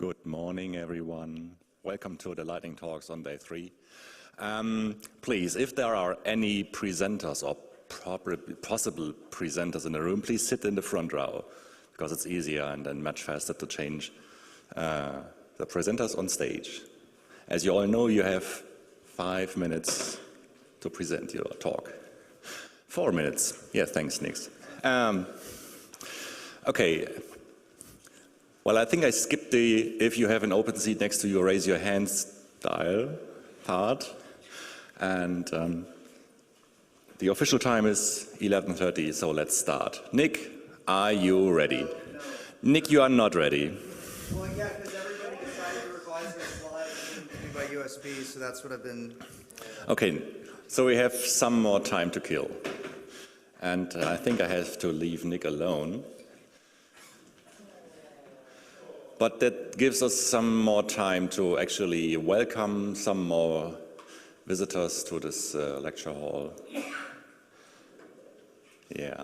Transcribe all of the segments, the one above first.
Good morning, everyone. Welcome to the Lightning Talks on day 3. Please, if there are any presenters or possible presenters in the room, please sit in the front row, because it's easier and then much faster to change the presenters on stage. As you all know, you have 5 minutes to present your talk. 4 minutes. Yeah, thanks, Nick. Okay. Well, I think I skipped the if you have an open seat next to you, raise your hand style part. And the official time is 11:30, so let's start. Nick, are you ready? No. Nick, you are not ready. Well, yeah, because everybody decided to revise their slides by USB, so that's what I've been... Okay, so we have some more time to kill. And I think I have to leave Nick alone. But that gives us some more time to actually welcome some more visitors to this lecture hall. Yeah.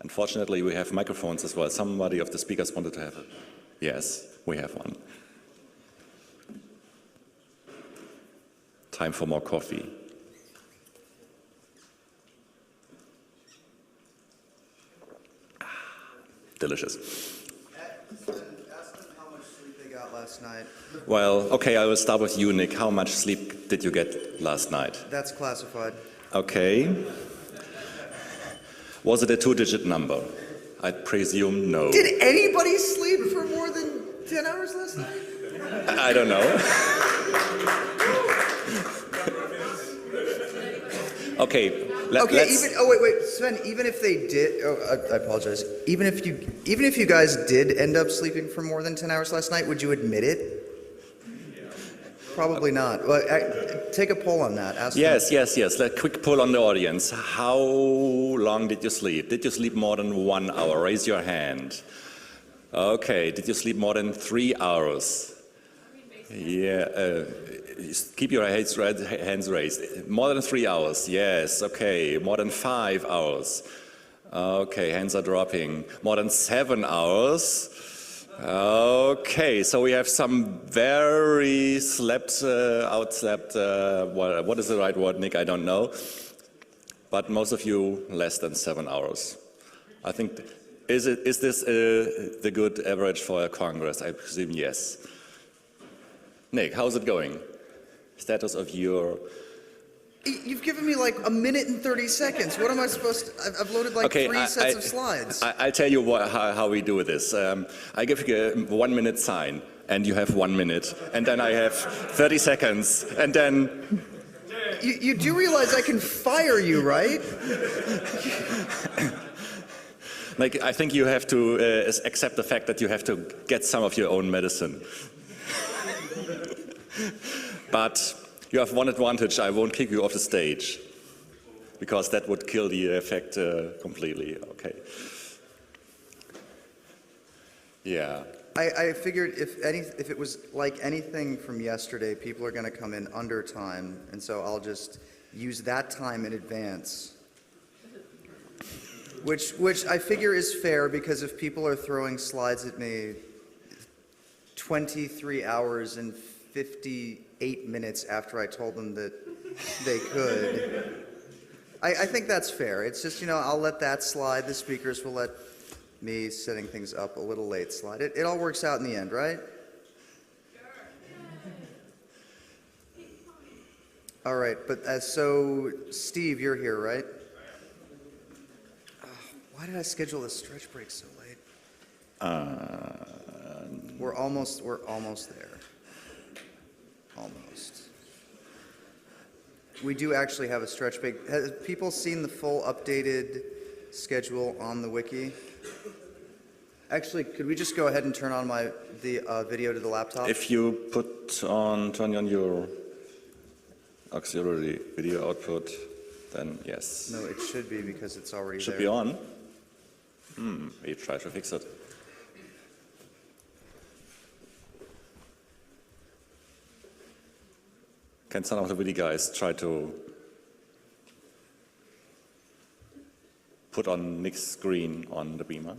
Unfortunately, we have microphones as well. Somebody of the speakers wanted to have it. Yes, we have one. Time for more coffee. Delicious. Ask them how much sleep they got last night. Well, okay, I will start with you, Nick. How much sleep did you get last night? That's classified. Okay. Was it a 2-digit number? I presume no. Did anybody sleep for more than 10 hours last night? I don't know. Okay. Wait, Sven. Even if they did, I apologize. Even if you guys did end up sleeping for more than 10 hours last night, would you admit it? Probably not. Well, take a poll on that. Ask yes. A quick poll on the audience. How long did you sleep? Did you sleep more than 1 hour? Raise your hand. Okay. Did you sleep more than 3 hours? Yeah. Keep your hands raised. More than 3 hours. Yes. Okay. More than 5 hours. Okay. Hands are dropping. More than 7 hours. Okay, so we have some very outslept, what is the right word, Nick? I don't know. But most of you, less than 7 hours. I think, is this the good average for a Congress? I presume yes. Nick, how's it going? Status of your... You've given me like 1 minute and 30 seconds. What am I supposed to... I've loaded like 3 sets of slides. I'll tell you how we do this. I give you a 1 minute sign, and you have 1 minute. And then I have 30 seconds, and then... You do realize I can fire you, right? Like, I think you have to accept the fact that you have to get some of your own medicine. But... you have one advantage, I won't kick you off the stage, because that would kill the effect completely. Okay. Yeah. I figured if it was like anything from yesterday, people are going to come in under time, and so I'll just use that time in advance. Which I figure is fair, because if people are throwing slides at me 23 hours and 58 minutes after I told them that they could. I think that's fair. It's just, I'll let that slide. The speakers will let me, setting things up a little late, slide. It all works out in the end, right? All right, but so Steve, you're here, right? Why did I schedule this stretch break so late? We're almost there. Almost. We do actually have a stretch break. Have people seen the full updated schedule on the wiki? Actually, could we just go ahead and turn on the video to the laptop? If you turn on your auxiliary video output, then yes. No, it should be, because it's already there. Should be on? We try to fix it. Can some of the video guys try to put on Nick's screen on the beamer?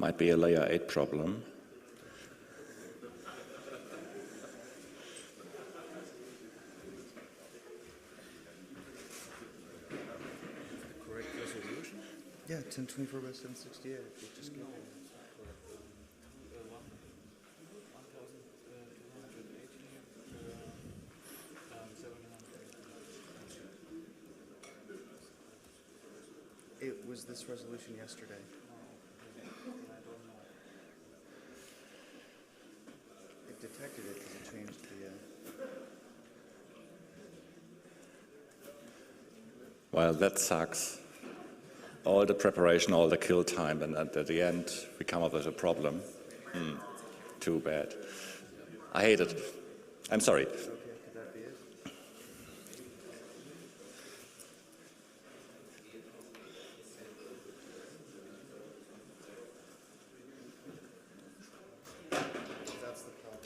Might be a layer 8 problem. Correct resolution? Yeah, 1024 by 768. Just go. It was this resolution yesterday. It detected it because it changed the. Well, that sucks. All the preparation, all the kill time, and at the end, we come up with a problem. Too bad. I hate it. I'm sorry. Okay, could that be it? That's the problem.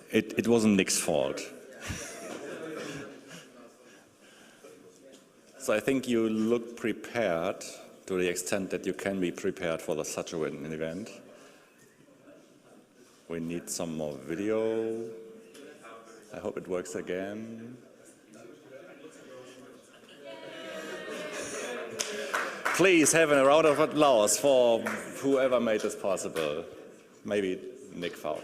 It wasn't Nick's fault. So I think you look prepared to the extent that you can be prepared for such an event. We need some more video. I hope it works again. Please have a round of applause for whoever made this possible. Maybe Nick Fowl.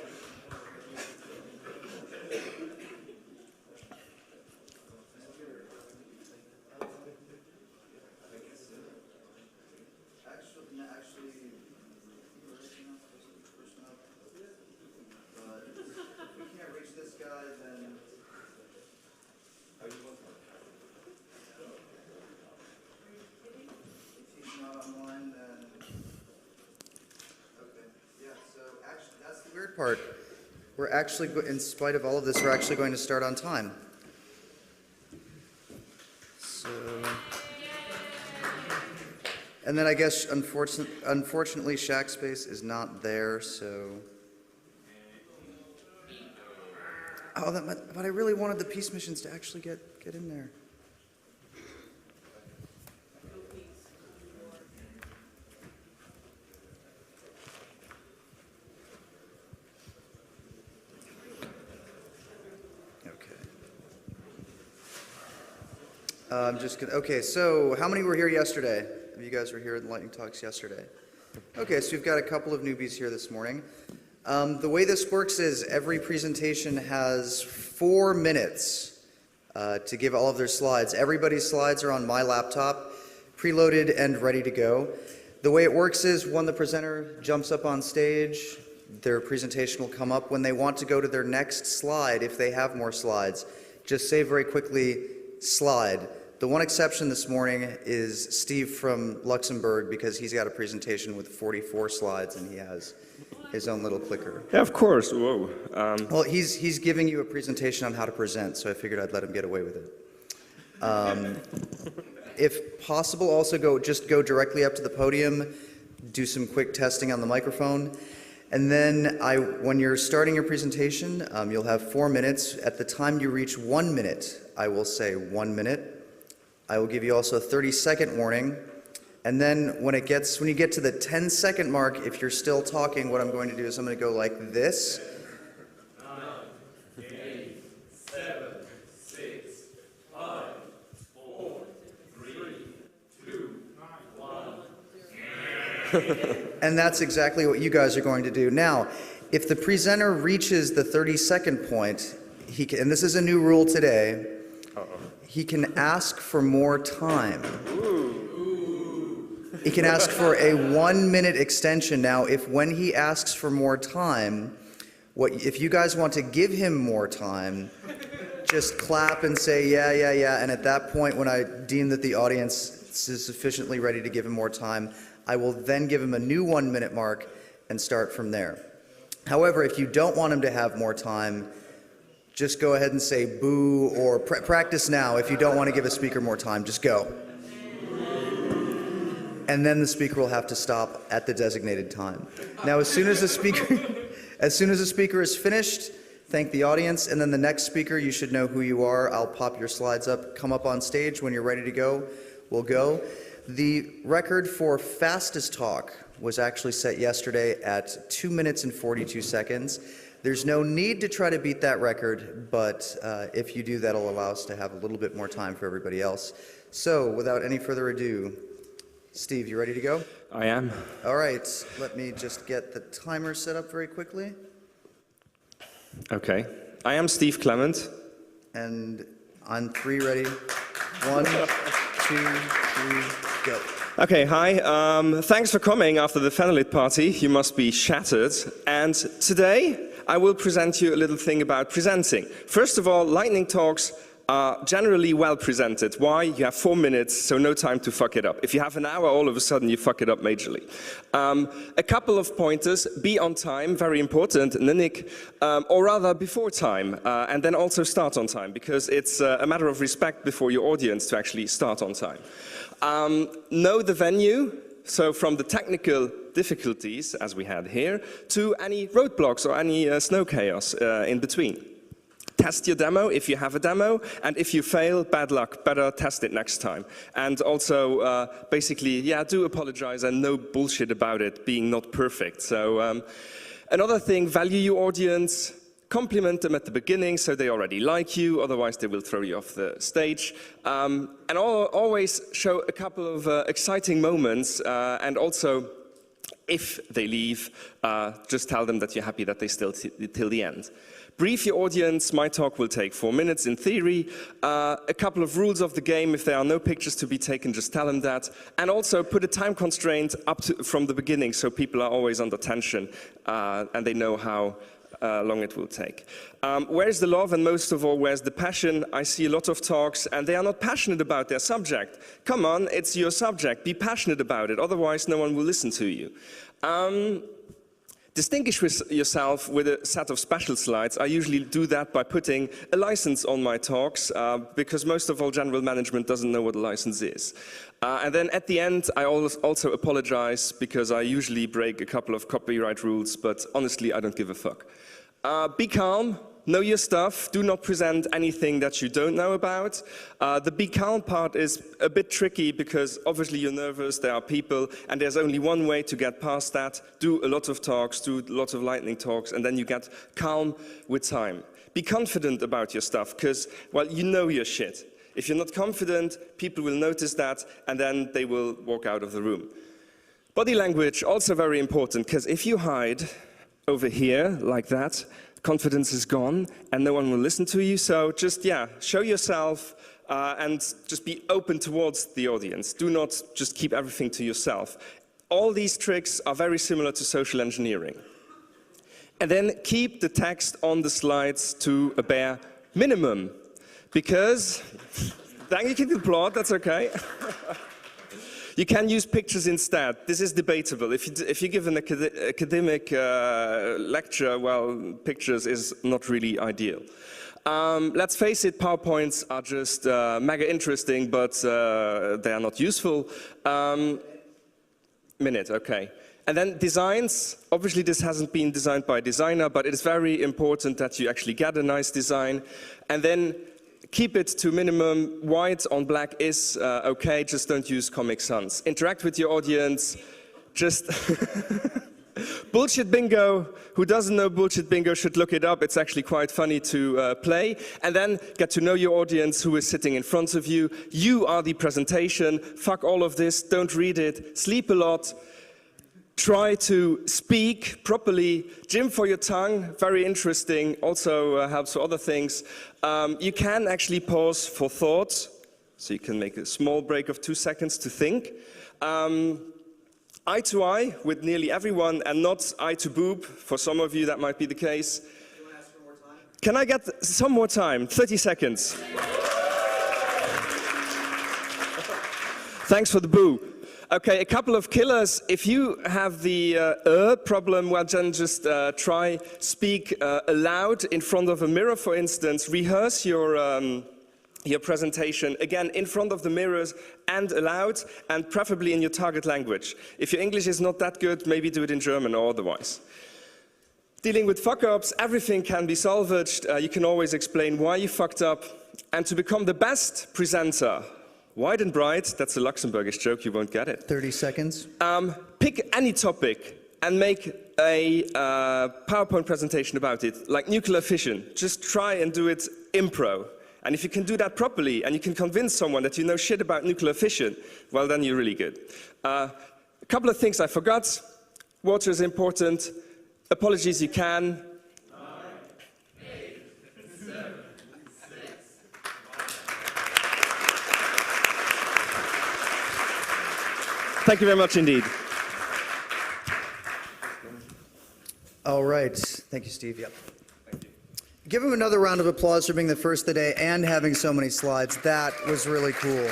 Part. We're actually, in spite of all of this, we're actually going to start on time. So, and then I guess, unfortunately, Shackspace is not there, so. Oh, but I really wanted the peace missions to actually get in there. I'm just gonna, okay, so how many were here yesterday? You guys were here at the Lightning Talks yesterday. Okay, so we've got a couple of newbies here this morning. The way this works is every presentation has 4 minutes to give all of their slides. Everybody's slides are on my laptop, preloaded and ready to go. The way it works is when the presenter jumps up on stage, their presentation will come up. When they want to go to their next slide, if they have more slides, just say very quickly, slide. The one exception this morning is Steve from Luxembourg, because he's got a presentation with 44 slides and he has his own little clicker. Yeah, of course. Whoa. Well, he's giving you a presentation on how to present, so I figured I'd let him get away with it. If possible, also just go directly up to the podium, do some quick testing on the microphone. And then when you're starting your presentation, you'll have 4 minutes. At the time you reach 1 minute, I will say 1 minute. I will give you also a 30-second warning. And then when you get to the 10-second mark, if you're still talking, what I'm going to do is I'm going to go like this. 9, 8, 7, 6, 5, 4, 3, 2, 1. And that's exactly what you guys are going to do. Now, if the presenter reaches the 30-second point, and this is a new rule today, he can ask for more time. He can ask for a 1-minute extension. Now, when he asks for more time, if you guys want to give him more time, just clap and say, yeah. And at that point, when I deem that the audience is sufficiently ready to give him more time, I will then give him a new 1-minute mark and start from there. However, if you don't want him to have more time, just go ahead and say boo, or practice now. If you don't want to give a speaker more time, just go. And then the speaker will have to stop at the designated time. Now, as soon as the speaker is finished, thank the audience, and then the next speaker, you should know who you are. I'll pop your slides up, come up on stage. When you're ready to go, we'll go. The record for fastest talk was actually set yesterday at 2 minutes and 42 seconds. There's no need to try to beat that record, but if you do, that'll allow us to have a little bit more time for everybody else. So, without any further ado, Steve, you ready to go? I am. All right, let me just get the timer set up very quickly. Okay. I am Steve Clement. And on 3, ready? 1, 2, 3, go. Okay, hi. Thanks for coming after the Fanalit party. You must be shattered. And today, I will present you a little thing about presenting. First of all, lightning talks are generally well presented. Why? You have 4 minutes, so no time to fuck it up. If you have an hour, all of a sudden you fuck it up majorly. A couple of pointers: be on time, very important, Nick, or rather before time, and then also start on time, because it's a matter of respect before your audience to actually start on time. Know the venue, so from the technical difficulties, as we had here, to any roadblocks or any snow chaos in between. Test your demo if you have a demo, and if you fail, bad luck, better test it next time. And also, basically, do apologize and no bullshit about it being not perfect. So another thing, value your audience, compliment them at the beginning so they already like you, otherwise they will throw you off the stage. And always show a couple of exciting moments, and also, if they leave, just tell them that you're happy that they stay till the end. Brief your audience. My talk will take 4 minutes in theory. A couple of rules of the game: if there are no pictures to be taken, just tell them that. And also put a time constraint from the beginning so people are always under tension and they know how long it will take. Where's the love, and most of all, where's the passion? I see a lot of talks and they are not passionate about their subject. Come on, it's your subject. Be passionate about it, otherwise no one will listen to you. Distinguish yourself with a set of special slides. I usually do that by putting a license on my talks, because most of all general management doesn't know what a license is. And then at the end, I also apologize, because I usually break a couple of copyright rules, but honestly, I don't give a fuck. Be calm. Know your stuff. Do not present anything that you don't know about. The be calm part is a bit tricky because obviously you're nervous, there are people, and there's only one way to get past that. Do a lot of talks, do lots of lightning talks, and then you get calm with time. Be confident about your stuff because, well, you know your shit. If you're not confident, people will notice that, and then they will walk out of the room. Body language, also very important, because if you hide over here like that, confidence is gone and no one will listen to you. So just, show yourself and just be open towards the audience. Do not just keep everything to yourself. All these tricks are very similar to social engineering. And then keep the text on the slides to a bare minimum, because, thank you, keep the plot, that's okay. You can use pictures instead. This is debatable. If you give an academic lecture, well, pictures is not really ideal. Let's face it, PowerPoints are just mega interesting, but they are not useful. Minute, okay. And then designs, obviously this hasn't been designed by a designer, but it is very important that you actually get a nice design. And then keep it to minimum. White on black is okay, just don't use Comic Sans. Interact with your audience, just... Bullshit Bingo, who doesn't know Bullshit Bingo should look it up. It's actually quite funny to play. And then get to know your audience who is sitting in front of you. You are the presentation. Fuck all of this, don't read it. Sleep a lot. Try to speak properly. Gym for your tongue, very interesting. Also helps for other things. You can actually pause for thought. So you can make a small break of 2 seconds to think. Eye to eye with nearly everyone, and not eye to boob. For some of you, that might be the case. Do you want to ask for more time? Can I get some more time? 30 seconds. Thanks for the boo. Okay, a couple of killers. If you have the problem, well, then just try speak aloud in front of a mirror, for instance. Rehearse your presentation, again, in front of the mirrors and aloud, and preferably in your target language. If your English is not that good, maybe do it in German or otherwise. Dealing with fuck-ups, everything can be salvaged. You can always explain why you fucked up. And to become the best presenter, wide and bright, that's a Luxembourgish joke, you won't get it. 30 seconds. Pick any topic and make a PowerPoint presentation about it, like nuclear fission. Just try and do it impro. And if you can do that properly, and you can convince someone that you know shit about nuclear fission, well, then you're really good. A couple of things I forgot. Water is important. Apologies, you can. 9, 8, 7, 6, 5. Thank you very much indeed. All right. Thank you, Steve. Yep. Give him another round of applause for being the first of the day and having so many slides. That was really cool.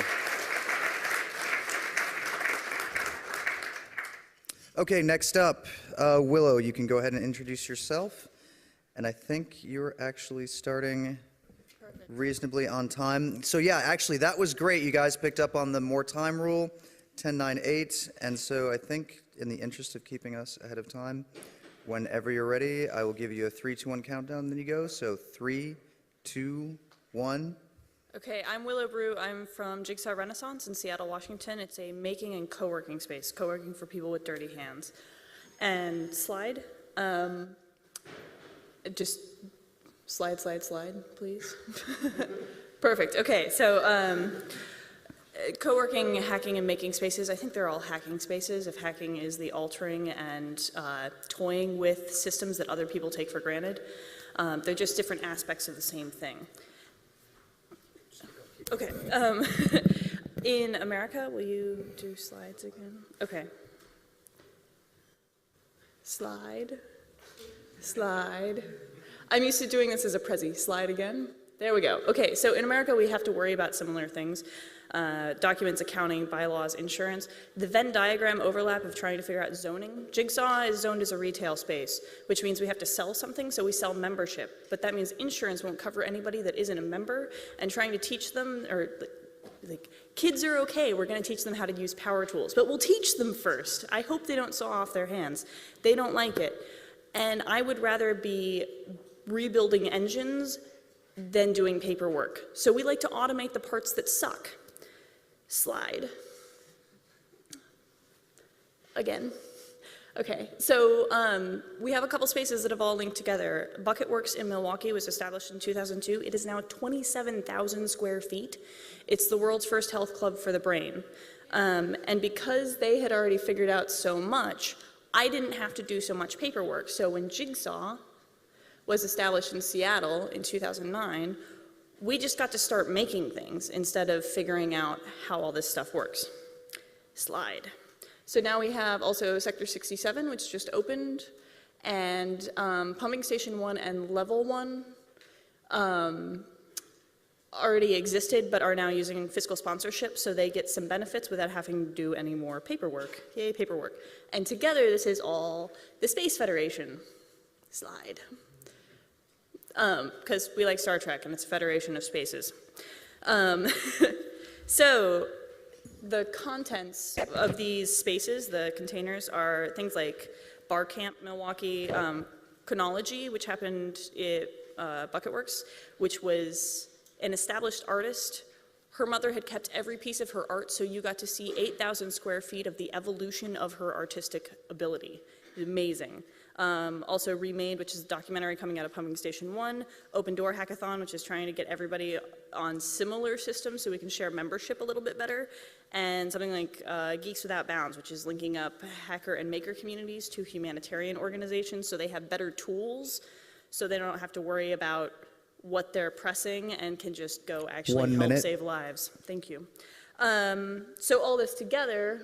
Okay, next up, Willow, you can go ahead and introduce yourself. And I think you're actually starting reasonably on time. So yeah, actually, that was great. You guys picked up on the more time rule, 10-9-8. And so I think in the interest of keeping us ahead of time, whenever you're ready, I will give you a 3, 2, 1 countdown, then you go. So 3, 2, 1. Okay, I'm Willow Brew. I'm from Jigsaw Renaissance in Seattle, Washington. It's a making and co-working space, co-working for people with dirty hands. And slide. Just slide, please. Perfect. Okay, so co-working, hacking, and making spaces, I think they're all hacking spaces. If hacking is the altering and toying with systems that other people take for granted, they're just different aspects of the same thing. Okay. In America, will you do slides again? Okay. Slide. I'm used to doing this as a Prezi. Slide again. There we go. Okay, so in America, we have to worry about similar things. Documents, accounting, bylaws, insurance. The Venn diagram overlap of trying to figure out zoning. Jigsaw is zoned as a retail space, which means we have to sell something, so we sell membership. But that means insurance won't cover anybody that isn't a member, and trying to teach them, or like, kids are okay, we're gonna teach them how to use power tools, but we'll teach them first. I hope they don't saw off their hands. They don't like it. And I would rather be rebuilding engines than doing paperwork. So we like to automate the parts that suck. Slide. Again. Okay, so we have a couple spaces that have all linked together. Bucketworks in Milwaukee was established in 2002. It is now 27,000 square feet. It's the world's first health club for the brain. And because they had already figured out so much, I didn't have to do so much paperwork. So when Jigsaw was established in Seattle in 2009, we just got to start making things instead of figuring out how all this stuff works. Slide. So now we have also Sector 67, which just opened, and Pumping Station 1 and Level 1 already existed but are now using fiscal sponsorship, so they get some benefits without having to do any more paperwork. Yay, paperwork. And together, this is all the Space Federation. Slide. because we like Star Trek and it's a federation of spaces. So the contents of these spaces, the containers, are things like Bar Camp Milwaukee, Chronology, which happened at Bucketworks, which was an established artist. Her mother had kept every piece of her art, so you got to see 8,000 square feet of the evolution of her artistic ability. Amazing. Also Remade, which is a documentary coming out of Pumping Station 1. Open Door Hackathon, which is trying to get everybody on similar systems so we can share membership a little bit better. And something like Geeks Without Bounds, which is linking up hacker and maker communities to humanitarian organizations so they have better tools so they don't have to worry about what they're pressing and can just go actually 1 help minute. save lives. Thank you. So all this together,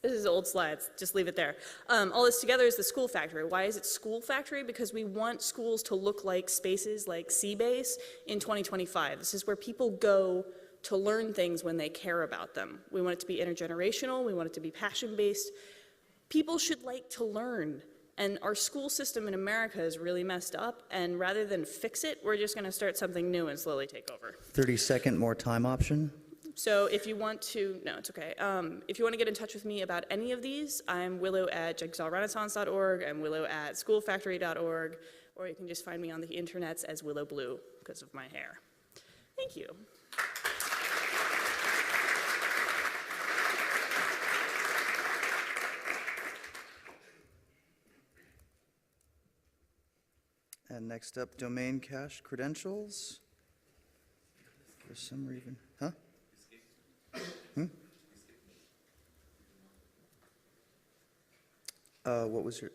this is old slides, just leave it there. All this together is the School Factory. Why is it School Factory? Because we want schools to look like spaces like Seabase in 2025. This is where people go to learn things when they care about them. We want it to be intergenerational, we want it to be passion-based. People should like to learn, and our school system in America is really messed up, and rather than fix it, we're just gonna start something new and slowly take over. 30-second more time option. So if you want to, no, it's okay. If you want to get in touch with me about any of these, I'm willow@jigsawrenaissance.org, I'm willow@schoolfactory.org, or you can just find me on the internets as Willow Blue because of my hair. Thank you. And next up, domain cache credentials. For some reason, huh? What was your?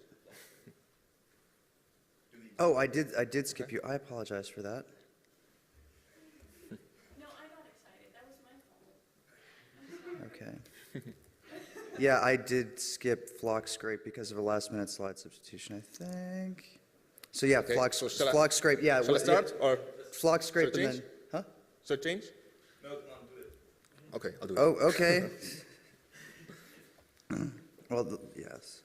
Oh, I did skip you. I apologize for that. No, I got excited. That was my fault. Okay. Yeah, I did skip Flock Scrape because of a last-minute slide substitution, I think. So yeah, Okay, Flock so shall I- Flock Scrape. Yeah, Shall I start, or Flock Scrape shall I and then, change? huh? should I change? No, do it. Okay, I'll do it. Oh, okay. Well, yes.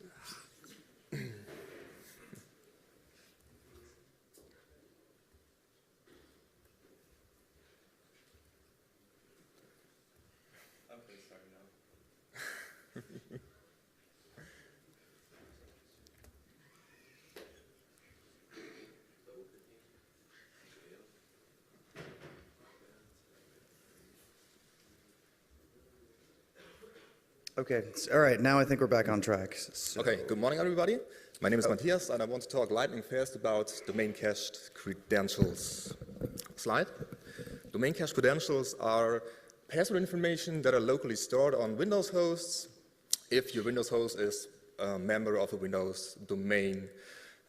Okay, all right, now I think we're back on track. So- Okay, good morning, everybody. My name is Matthias, and I want to talk lightning fast about domain cached credentials. Slide. Domain cache credentials are password information that are locally stored on Windows hosts if your Windows host is a member of a Windows domain.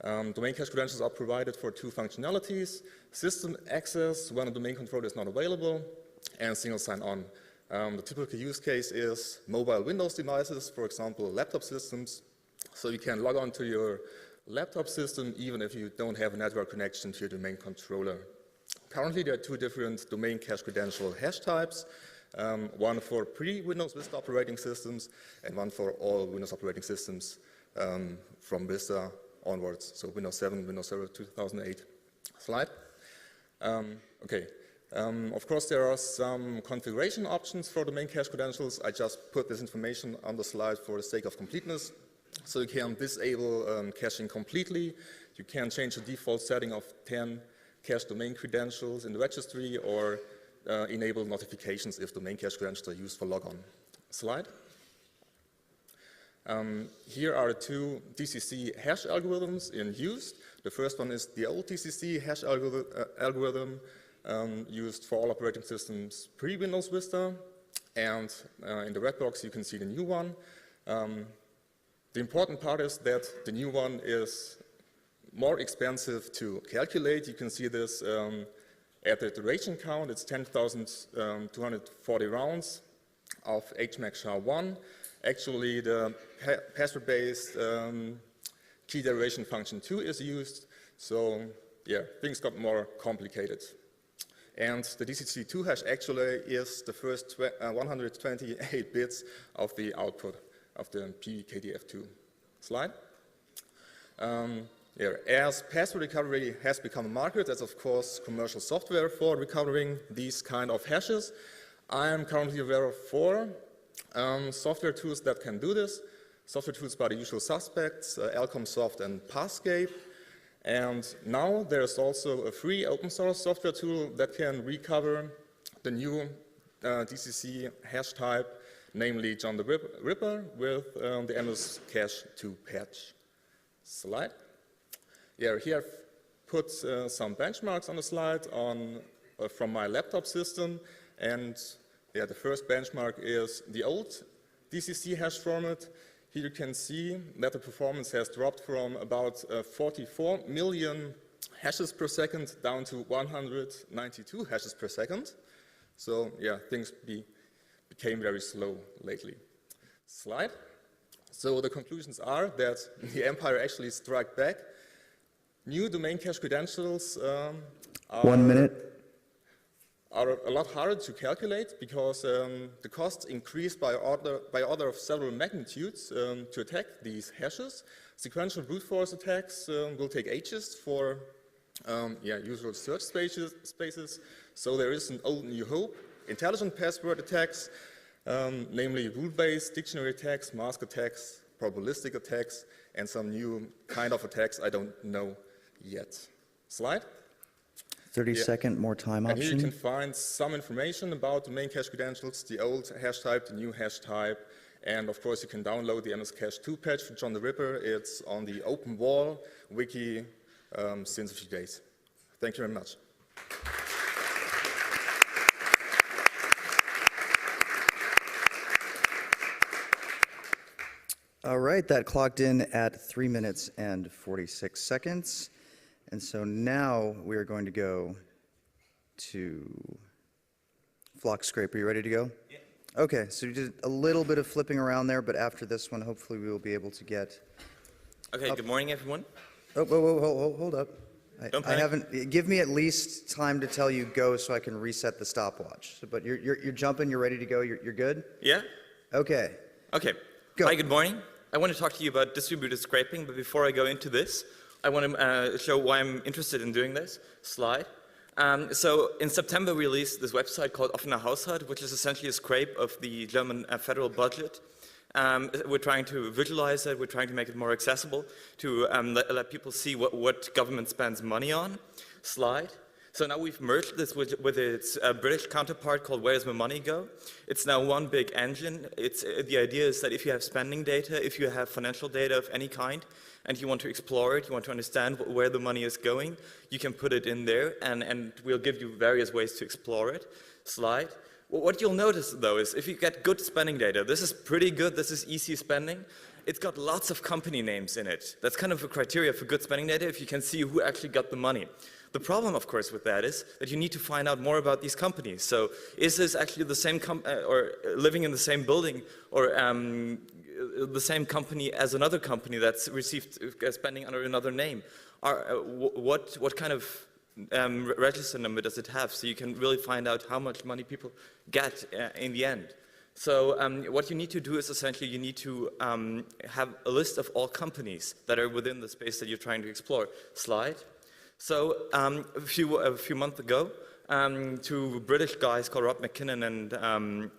Domain cache credentials are provided for two functionalities: system access when a domain controller is not available, and single sign-on. The typical use case is mobile Windows devices, for example, laptop systems. So you can log on to your laptop system even if you don't have a network connection to your domain controller. Currently, there are two different domain cache credential hash types, one for pre-Windows Vista operating systems and one for all Windows operating systems from Vista onwards, so Windows 7, Windows Server 2008. Slide. Okay. Of course, there are some configuration options for domain cache credentials. I just put this information on the slide for the sake of completeness. So you can disable caching completely. You can change the default setting of 10 cache domain credentials in the registry, or enable notifications if domain cache credentials are used for logon. Slide. Here are two DCC hash algorithms in use. The first one is the old DCC hash algorithm used for all operating systems pre-Windows Vista, and in the red box you can see the new one. The important part is that the new one is more expensive to calculate. You can see this at the iteration count. It's 10,240 rounds of HMAC SHA-1. Actually, the password-based key derivation function 2 is used. So yeah, things got more complicated. And the DCC2 hash actually is the first 128 bits of the output of the PKDF2. Slide. As password recovery has become a market, as of course commercial software for recovering these kind of hashes, I am currently aware of 4 software tools that can do this. Software tools by the usual suspects, Alcomsoft and Passcape. And now there's also a free open source software tool that can recover the new DCC hash type, namely John the Ripper with the MS Cache 2 patch. Slide. Here I've put some benchmarks on the slide from my laptop system. And the first benchmark is the old DCC hash format. Here you can see that the performance has dropped from about 44 million hashes per second down to 192 hashes per second. So things became very slow lately. Slide. So the conclusions are that the empire actually struck back. New domain cache credentials are 1 minute. Are a lot harder to calculate because the costs increase by order of several magnitudes to attack these hashes. Sequential brute force attacks will take ages for usual search spaces. So there is an old new hope. Intelligent password attacks, namely rule-based dictionary attacks, mask attacks, probabilistic attacks, and some new kind of attacks I don't know yet. Slide. 30-second more time And here you option. can find some information about domain cache credentials, the old hash type, the new hash type, and of course you can download the MS Cache 2 patch for John the Ripper. It's on the OpenWall wiki since a few days. Thank you very much. All right, that clocked in at 3 minutes and 46 seconds. And so now we are going to go to Flock Scrape. Are you ready to go? Yeah. Okay, so you did a little bit of flipping around there, but after this one, hopefully we will be able to get... Okay, good morning, everyone. Oh, whoa, hold up. Don't I panic. haven't, give me at least time to tell you go so I can reset the stopwatch. But you're jumping, you're ready to go, you're good? Yeah? Okay. Okay. Go. Hi, good morning. I want to talk to you about distributed scraping, but before I go into this, I want to show why I'm interested in doing this. Slide. So in September, we released this website called Offener Haushalt, which is essentially a scrape of the German federal budget. We're trying to visualize it. We're trying to make it more accessible to let people see what government spends money on. Slide. So now we've merged this with its British counterpart called Where Does My Money Go? It's now one big engine. The idea is that if you have spending data, if you have financial data of any kind, and you want to explore it, you want to understand where the money is going, you can put it in there, and we'll give you various ways to explore it. Slide. What you'll notice, though, is if you get good spending data, this is pretty good, this is easy spending, it's got lots of company names in it. That's kind of a criteria for good spending data, if you can see who actually got the money. The problem, of course, with that is that you need to find out more about these companies. So is this actually the same or living in the same building, or the same company as another company that's received spending under another name? What kind of register number does it have, so you can really find out how much money people get in the end? So what you need to do is essentially you need to have a list of all companies that are within the space that you're trying to explore. Slide. So a few months ago, two British guys called Rob McKinnon and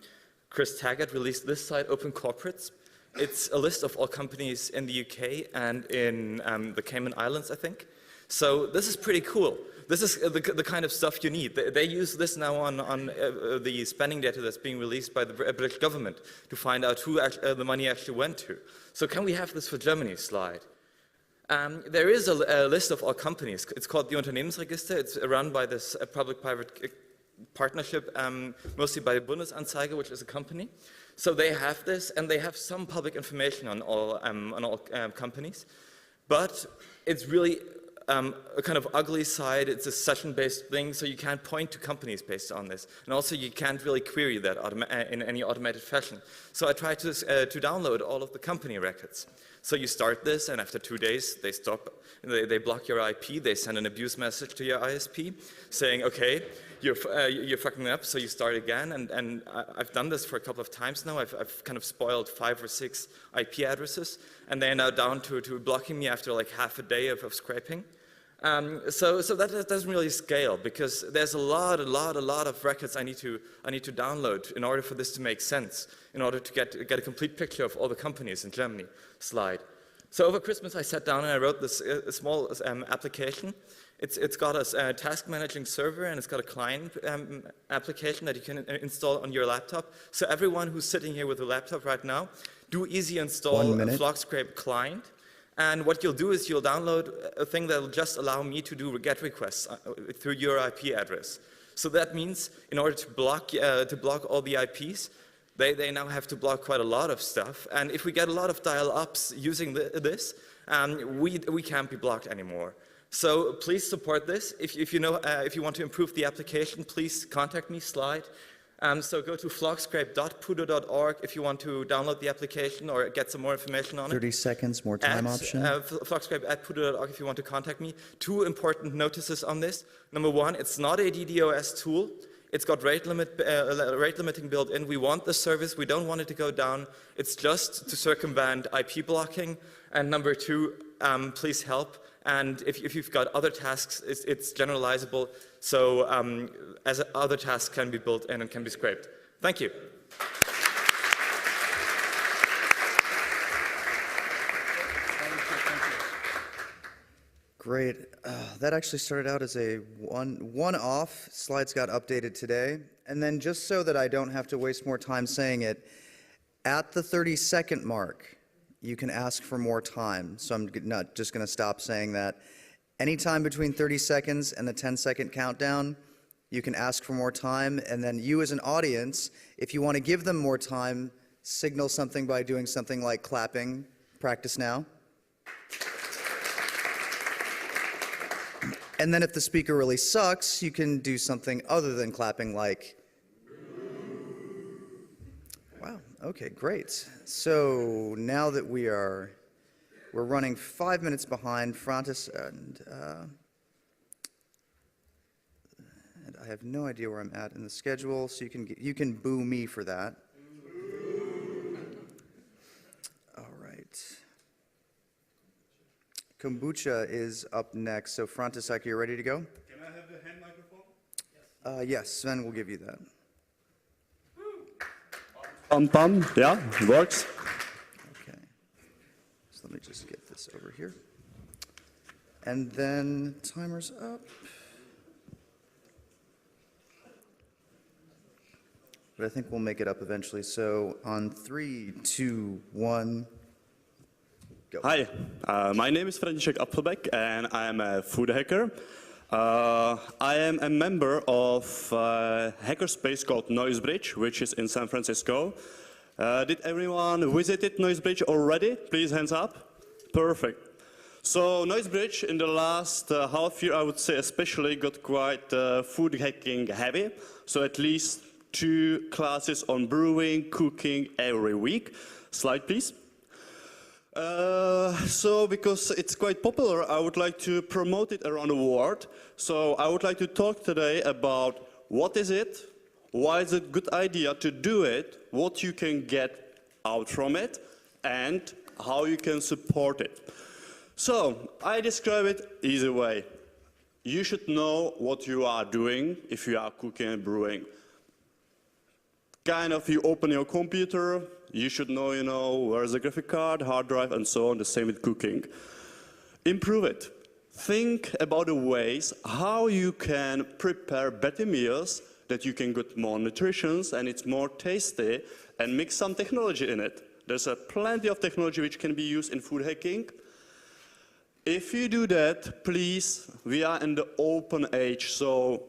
Chris Taggart released this site, Open Corporates. It's a list of all companies in the UK and in the Cayman Islands, I think. So this is pretty cool. This is the kind of stuff you need. They use this now on the spending data that's being released by the British government to find out who the money actually went to. So can we have this for Germany? Slide. There is a list of all companies. It's called the Unternehmensregister. It's run by this public-private partnership, mostly by Bundesanzeiger, which is a company. So they have this, and they have some public information on all companies. But it's really a kind of ugly side. It's a session-based thing, so you can't point to companies based on this. And also, you can't really query that in any automated fashion. So I tried to download all of the company records. So you start this, and after 2 days, they stop. They block your IP. They send an abuse message to your ISP saying, okay, you're fucking up, so you start again. And I've done this for a couple of times now. I've kind of spoiled 5 or 6 IP addresses, and they're now down to blocking me after like half a day of scraping. So that doesn't really scale, because there's a lot of records I need to download in order for this to make sense, in order to get a complete picture of all the companies in Germany. Slide. So over Christmas I sat down and I wrote this small application. It's got a task managing server, and it's got a client application that you can install on your laptop. So everyone who's sitting here with a laptop right now, do easy install a FlockScrape client. And what you'll do is you'll download a thing that will just allow me to do GET requests through your IP address. So that means in order to block all the IPs, they now have to block quite a lot of stuff. And if we get a lot of dial-ups using this, we can't be blocked anymore. So please support this. If you want to improve the application, please contact me. Slide. So go to flockscrape.pudo.org if you want to download the application or get some more information on it. 30 seconds, more time option. Flockscrape@pudo.org if you want to contact me. 2 important notices on this. Number 1, it's not a DDoS tool. It's got rate limiting built in. We want the service. We don't want it to go down. It's just to circumvent IP blocking. And number 2, please help. And if you've got other tasks, it's generalizable. So as other tasks can be built in and can be scraped. Thank you. Great. That actually started out as a one-off. Slides got updated today. And then just so that I don't have to waste more time saying it, at the 30-second mark, you can ask for more time. So I'm not just going to stop saying that. Anytime between 30 seconds and the 10-second countdown, you can ask for more time. And then you as an audience, if you want to give them more time, signal something by doing something like clapping. Practice now. And then if the speaker really sucks, you can do something other than clapping, like, wow, okay, great. So now that we're running 5 minutes behind, Frantis, and I have no idea where I'm at in the schedule, so you can boo me for that. All right. Kombucha is up next. So František, you ready to go? Can I have the hand microphone? Yes, Sven will give you that. Pam, yeah, works. Okay. So let me just get this over here. And then timer's up. But I think we'll make it up eventually. So on 3, 2, 1. Go. Hi, my name is František Apfelbeck, and I am a food hacker. I am a member of a hackerspace called Noisebridge, which is in San Francisco. Did everyone visited Noisebridge already? Please, hands up. Perfect. So Noisebridge, in the last half year, I would say especially, got quite food hacking heavy. So at least 2 classes on brewing, cooking every week. Slide, please. So because it's quite popular, I would like to promote it around the world. So I would like to talk today about what is it, why is it a good idea to do it, what you can get out from it, and how you can support it. So I describe it easy way. You should know what you are doing if you are cooking and brewing. Kind of, you open your computer, you should know, where's the graphic card, hard drive, and so on. The same with cooking. Improve it. Think about the ways how you can prepare better meals that you can get more nutrition and it's more tasty, and mix some technology in it. There's plenty of technology which can be used in food hacking. If you do that, please, we are in the open age, so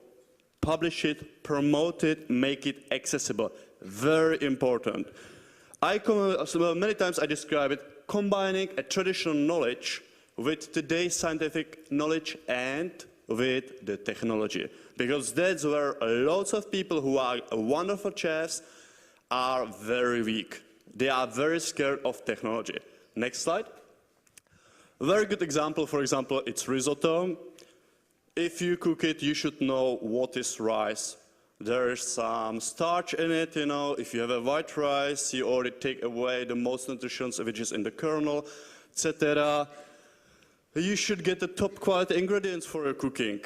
publish it, promote it, make it accessible. Very important. Many times I describe it combining a traditional knowledge with today's scientific knowledge and with the technology. Because that's where lots of people who are wonderful chefs are very weak. They are very scared of technology. Next slide. A very good example, for example, it's risotto. if you cook it, you should know what is rice. There is some starch in it, you know. If you have a white rice, you already take away the most nutrients which is in the kernel, etc. You should get the top quality ingredients for your cooking.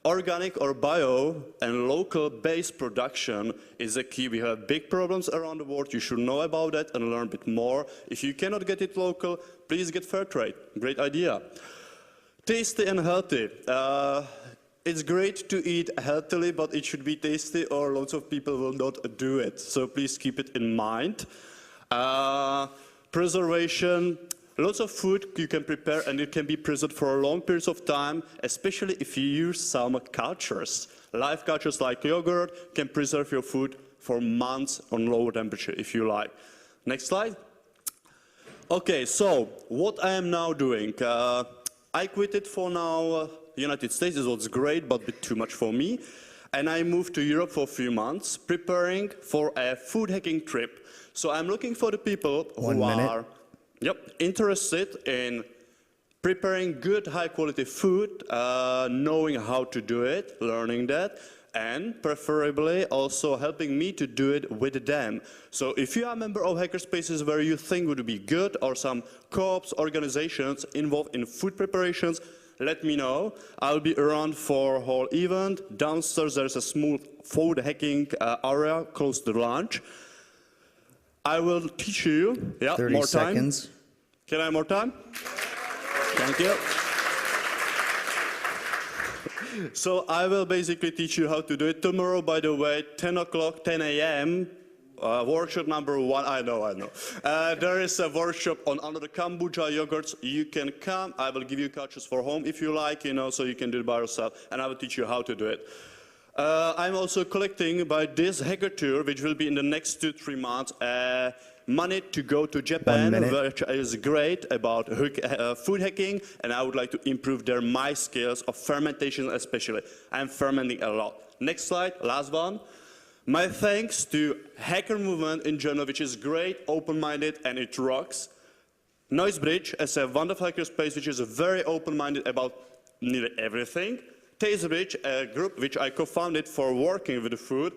Organic or bio and local based production is a key. We have big problems around the world. You should know about that and learn a bit more. If you cannot get it local, please get fair trade. Great idea. Tasty and healthy. It's great to eat healthily, but it should be tasty or lots of people will not do it. So please keep it in mind. Preservation. Lots of food you can prepare and it can be preserved for a long periods of time, especially if you use some cultures. Live cultures like yogurt can preserve your food for months on lower temperature if you like. Next slide. Okay, so what I am now doing, I quit it for now United States. It was great, but a bit too much for me. And I moved to Europe for a few months, preparing for a food hacking trip. So I'm looking for the people who are interested in preparing good, high-quality food, knowing how to do it, learning that, and preferably also helping me to do it with them. So if you are a member of Hackerspaces where you think would be good, or some co-ops, organizations involved in food preparations, let me know. I'll be around for a whole event. Downstairs there's a small food hacking area close to lunch. I will teach you. Yeah, 30 more time. seconds. Can I have more time? Thank you. So I will basically teach you how to do it tomorrow, by the way, 10 o'clock, 10 a.m., workshop number 1, I know. There is a workshop on another kombucha yogurts. You can come, I will give you cultures for home if you like, you know, so you can do it by yourself, and I will teach you how to do it. I'm also collecting by this hacker tour, which will be in the next 2-3 months, money to go to Japan, which is great about food hacking, and I would like to improve my skills of fermentation especially. I'm fermenting a lot. Next slide, last one. My thanks to Hacker Movement in general, which is great, open-minded, and it rocks. Noisebridge as a wonderful hackerspace, which is very open-minded about nearly everything. Tastebridge, a group which I co-founded for working with the food.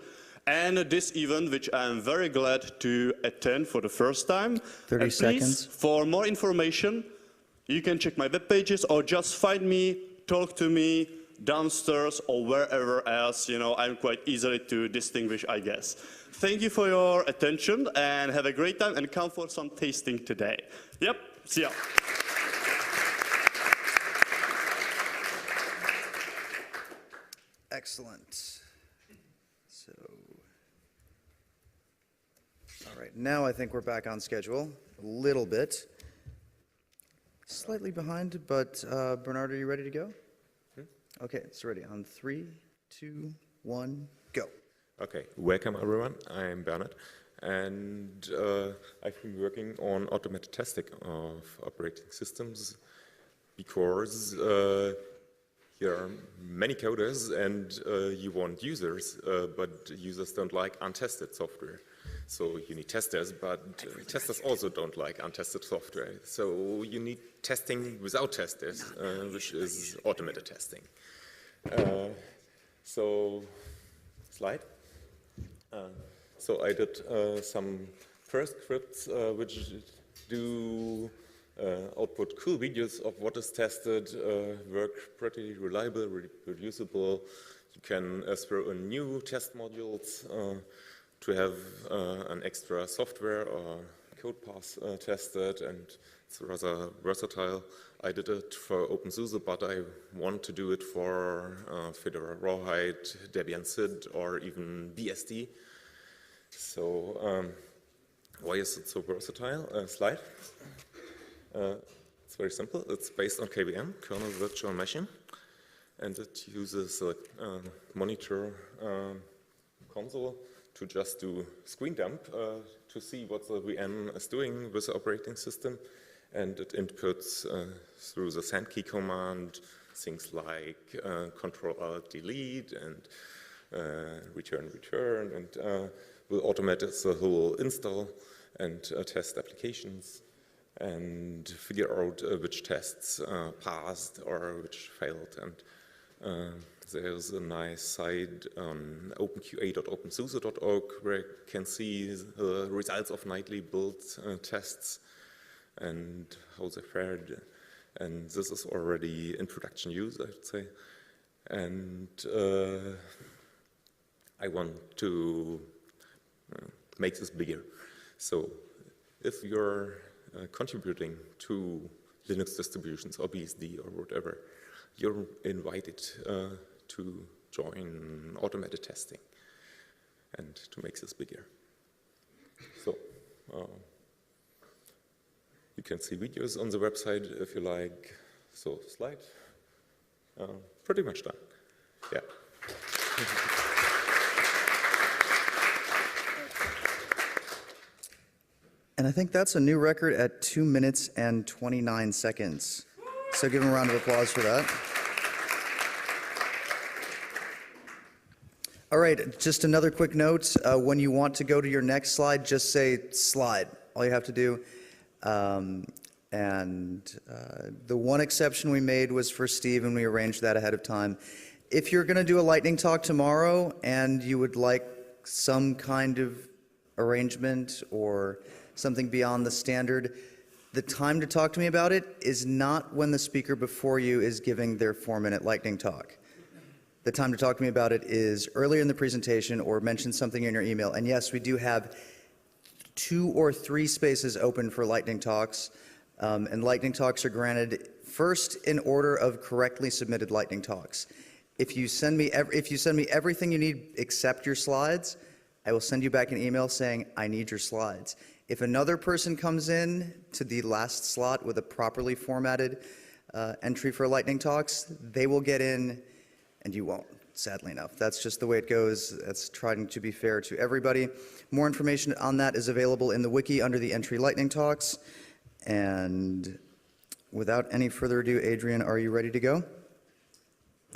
And this event, which I'm very glad to attend for the first time. 30 seconds. For more information, you can check my web pages or just find me, talk to me downstairs or wherever else. You know, I'm quite easily to distinguish, I guess. Thank you for your attention and have a great time and come for some tasting today. Yep, see ya. Excellent. So, all right, now I think we're back on schedule a little bit. Slightly behind, but Bernard, are you ready to go? Okay, it's ready. On 3, 2, 1, go. Okay, welcome everyone. I'm Bernard, and I've been working on automated testing of operating systems because here are many coders and you want users, but users don't like untested software. So you need testers, but testers also don't like untested software. So you need testing without testers, which is automated testing. So, slide. So I did some first scripts which do output cool videos of what is tested, work pretty reliable, reproducible. You can throw in new test modules to have an extra software or code path tested, and it's rather versatile. I did it for OpenSUSE, but I want to do it for Fedora Rawhide, Debian SID, or even BSD. So why is it so versatile? Slide. It's very simple. It's based on KVM, kernel virtual machine, and it uses a monitor console to just do screen dump to see what the VM is doing with the operating system, and it inputs through the sandkey command things like Control-Alt-Delete and return, and will automate the whole install and test applications. and figure out which tests passed or which failed. And there's a nice site on openqa.opensuse.org where you can see the results of nightly build tests and how they fared. And this is already in production use, I would say. And I want to make this bigger. So if you're contributing to Linux distributions or BSD or whatever, you're invited to join automated testing and to make this bigger. So you can see videos on the website if you like. So slide, pretty much done. Yeah. And I think that's a new record at 2 minutes and 29 seconds. So give him a round of applause for that. All right, just another quick note. When you want to go to your next slide, just say slide. All you have to do. The one exception we made was for Steve, and we arranged that ahead of time. If you're going to do a lightning talk tomorrow and you would like some kind of arrangement or something beyond the standard, the time to talk to me about it is not when the speaker before you is giving their 4-minute lightning talk. The time to talk to me about it is earlier in the presentation or mention something in your email. And yes, we do have 2 or 3 spaces open for lightning talks. And lightning talks are granted first in order of correctly submitted lightning talks. If you send me everything you need except your slides, I will send you back an email saying, I need your slides. If another person comes in to the last slot with a properly formatted entry for lightning talks, they will get in and you won't, sadly enough. That's just the way it goes. That's trying to be fair to everybody. More information on that is available in the wiki under the entry lightning talks. And without any further ado, Adrian, are you ready to go?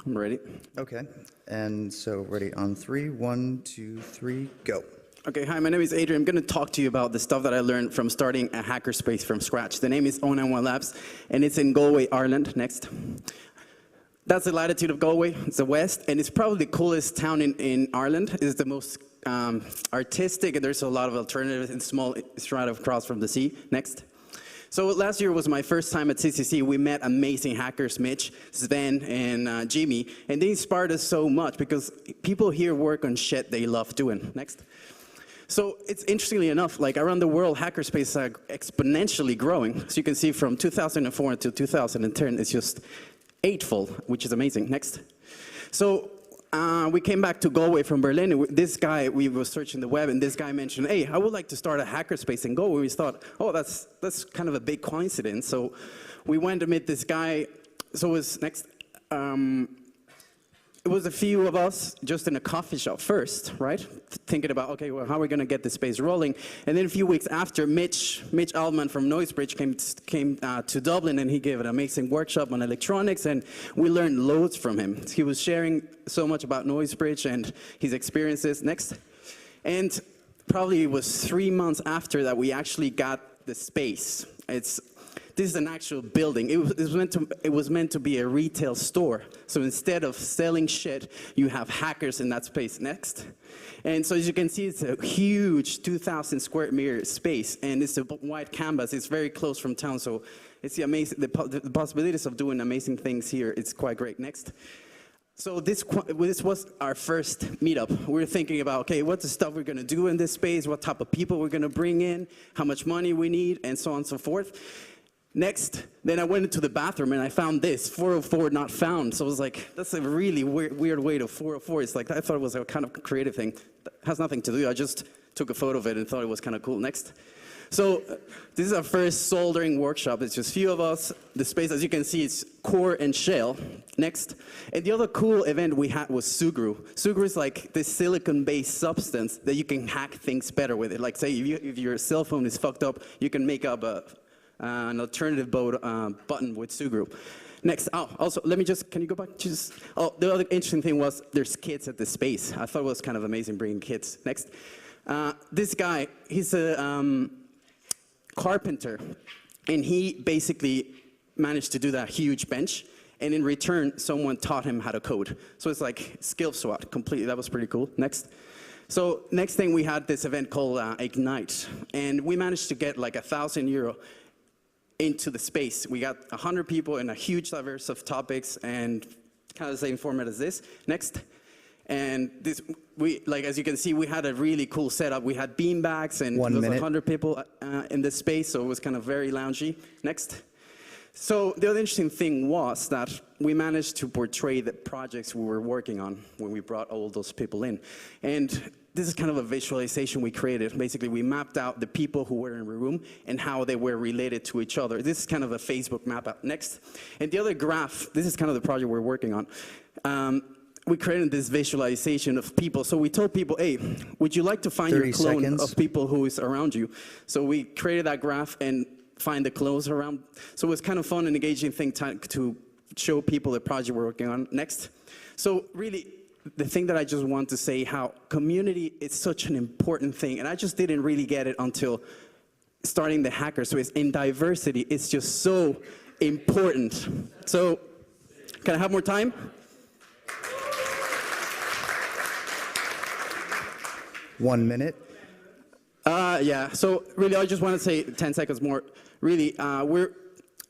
I'm ready. Okay. And so ready on 3, 1, 2, 3, go. Okay, hi, my name is Adrian. I'm going to talk to you about the stuff that I learned from starting a hackerspace from scratch. The name is O91 Labs, and it's in Galway, Ireland. Next. That's the latitude of Galway. It's the west, and it's probably the coolest town in Ireland. It's the most artistic, and there's a lot of alternatives. It's small. It's right across from the sea. Next. So last year was my first time at CCC. We met amazing hackers, Mitch, Sven, and Jimmy, and they inspired us so much because people here work on shit they love doing. Next. So it's interestingly enough, like around the world, hackerspaces are exponentially growing. So you can see from 2004 to 2010, it's just 8-fold, which is amazing. Next. So we came back to Galway from Berlin. And this guy, we were searching the web, and this guy mentioned, hey, I would like to start a hackerspace in Galway. We thought, oh, that's kind of a big coincidence. So we went to meet this guy. So it was next. It was a few of us just in a coffee shop first, right? Thinking about, okay, well, how are we going to get this space rolling? And then a few weeks after, Mitch Altman from Noisebridge came to Dublin, and he gave an amazing workshop on electronics, and we learned loads from him. He was sharing so much about Noisebridge and his experiences. Next. And probably it was 3 months after that we actually got the space. This is an actual building. It was meant to be a retail store. So instead of selling shit, you have hackers in that space. Next. And so as you can see, it's a huge 2,000 square meter space, and it's a wide canvas. It's very close from town, so it's the possibilities of doing amazing things here. It's quite great. Next. So this was our first meetup. We were thinking about, okay, what's the stuff we're going to do in this space, what type of people we're going to bring in, how much money we need, and so on and so forth. Next, then I went into the bathroom and I found this, 404 not found. So I was like, that's a really weird way to 404. It's like, I thought it was a kind of creative thing. That has nothing to do. I just took a photo of it and thought it was kind of cool. Next. So this is our first soldering workshop. It's just a few of us. The space, as you can see, is core and shell. Next. And the other cool event we had was Sugru. Sugru is like this silicon-based substance that you can hack things better with it. Like say, if your cell phone is fucked up, you can make up an alternative button with Sugru. Next, also, let me just, can you go back? The other interesting thing was there's kids at the space. I thought it was kind of amazing bringing kids. Next, this guy, he's a carpenter. And he basically managed to do that huge bench. And in return, someone taught him how to code. So it's like skill SWAT completely. That was pretty cool. Next. So next thing, we had this event called Ignite. And we managed to get like €1,000 into the space. We got 100 people in a huge diverse of topics and kind of the same format as this. Next. And this, as you can see, we had a really cool setup. We had beanbags and there was 100 people in this space, so it was kind of very loungy. Next. So the other interesting thing was that we managed to portray the projects we were working on when we brought all those people in. And this is kind of a visualization we created. Basically, we mapped out the people who were in the room and how they were related to each other. This is kind of a Facebook map out. Next. And the other graph, this is kind of the project we're working on. We created this visualization of people. So we told people, hey, would you like to find your clone of people who is around you? So we created that graph and find the clones around. So it was kind of fun and engaging thing to show people the project we're working on. Next. So really, the thing that I just want to say, how community is such an important thing. And I just didn't really get it until starting the Hackerspace. In diversity, it's just so important. So can I have more time? One minute. Yeah, so really I just want to say 10 seconds more. Really,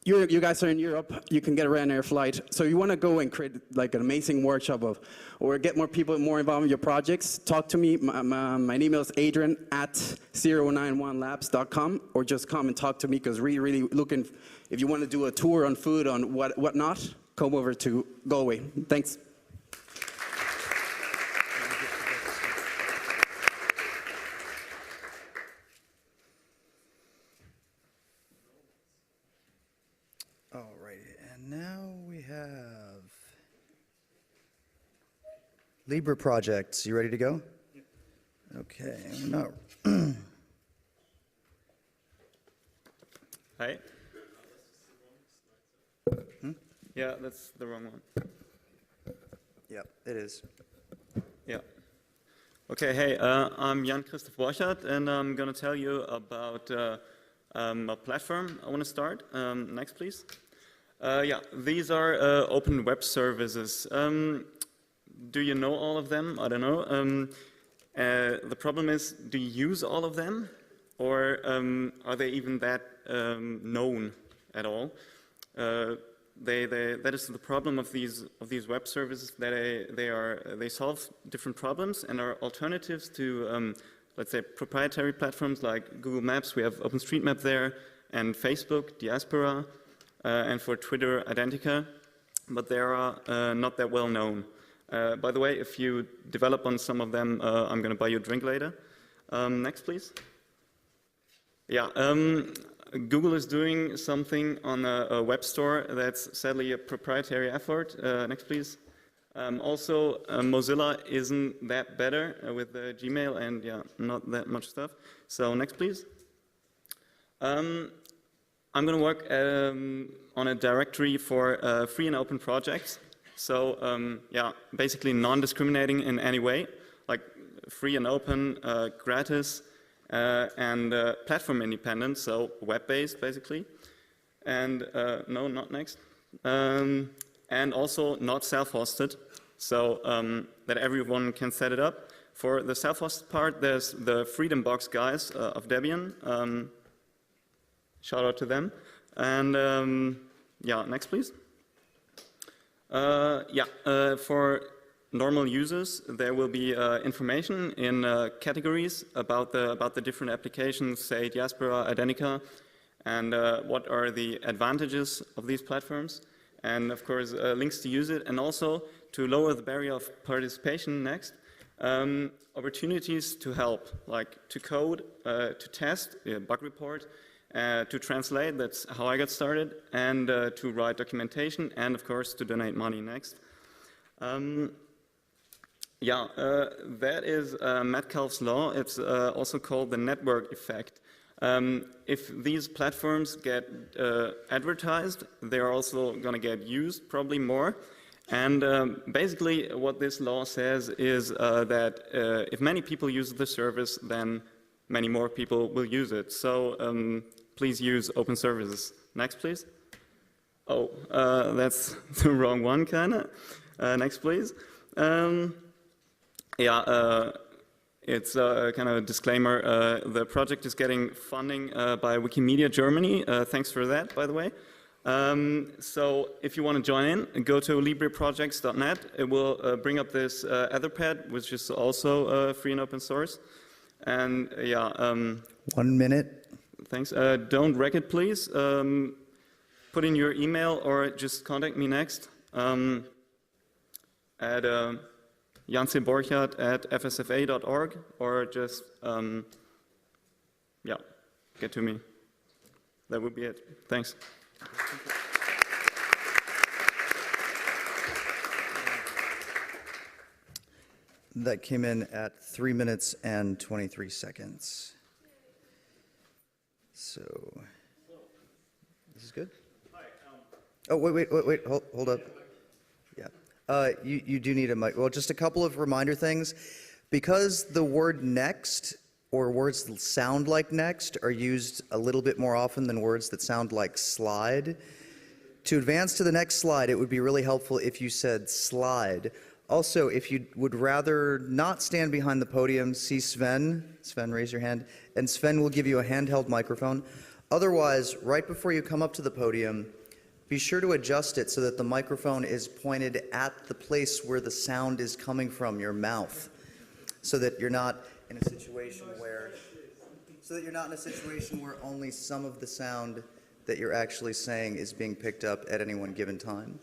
you guys are in Europe, you can get a Ryanair flight. So you want to go and create like an amazing workshop or get more people more involved in your projects, talk to me. My email is adrian@091labs.com, or just come and talk to me, because really looking, if you want to do a tour on food, on whatnot, come over to Galway. Thanks. Now we have Libre projects. You ready to go? Okay. No. Hi. Yeah, that's the wrong one. Yep, it is. Yeah. Okay, hey, I'm Jan-Christoph Borchardt, and I'm going to tell you about a platform I want to start. Next, please. Yeah, these are open web services. Do you know all of them? I don't know. The problem is, do you use all of them? Or are they even that known at all? That is the problem of these web services, that they solve different problems and are alternatives to, let's say, proprietary platforms like Google Maps. We have OpenStreetMap there, and Facebook, Diaspora, and for Twitter, Identica, but they are not that well known. By the way, if you develop on some of them, I'm going to buy you a drink later. Next, please. Yeah, Google is doing something on a web store that's sadly a proprietary effort. Next, please. Also, Mozilla isn't that better with Gmail, and yeah, not that much stuff. So next, please. I'm going to work on a directory for free and open projects. So yeah, basically non-discriminating in any way, like free and open, gratis, and platform independent, so web-based basically. And no, not next. And also not self-hosted, so that everyone can set it up. For the self-hosted part, there's the Freedom Box guys of Debian. Shout out to them. And yeah, next please. For normal users, there will be information in categories about the different applications, say Diaspora, Identica, and what are the advantages of these platforms. And of course, links to use it, and also to lower the barrier of participation next. Opportunities to help, like to code, to test, bug report, to translate, that's how I got started, and to write documentation, and of course to donate money next. That is Metcalfe's law. It's also called the network effect. If these platforms get advertised, they're also going to get used, probably more. And basically what this law says is that if many people use the service, then many more people will use it. So please use open services. Next, please. Oh, that's the wrong one, kinda. Next, please. It's kind of a disclaimer. The project is getting funding by Wikimedia Germany. Thanks for that, by the way. So if you want to join in, go to libreprojects.net. It will bring up this Etherpad, which is also free and open source. And 1 minute. Thanks. Don't wreck it, please. Put in your email or just contact me next at janceborchardt@fsfa.org, or just, get to me. That would be it. Thanks. That came in at 3 minutes and 23 seconds. So, this is good? Oh, wait, hold up. Yeah. You do need a mic. Well, just a couple of reminder things. Because the word next, or words that sound like next, are used a little bit more often than words that sound like slide, to advance to the next slide, it would be really helpful if you said slide. Also, if you would rather not stand behind the podium, see Sven. Sven, raise your hand. And Sven will give you a handheld microphone. Otherwise, right before you come up to the podium, be sure to adjust it so that the microphone is pointed at the place where the sound is coming from, your mouth, so that you're not in a situation where only some of the sound that you're actually saying is being picked up at any one given time.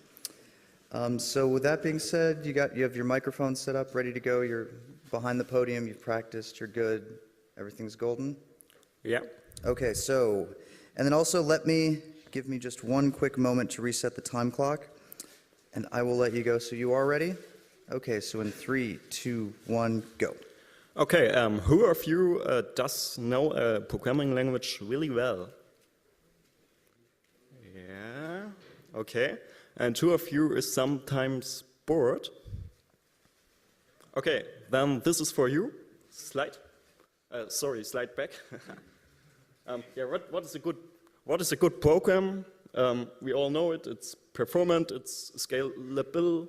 So with that being said, you have your microphone set up, ready to go. You're behind the podium. You've practiced. You're good. Everything's golden. Yeah. Okay. So, and then also give me just one quick moment to reset the time clock, and I will let you go. So you are ready? Okay. So in 3, 2, 1, go. Okay. Who of you does know a programming language really well? Yeah. Okay. And who of you is sometimes bored? Okay, then this is for you. Slide. Slide back. What is a good program? We all know it. It's performant. It's scalable.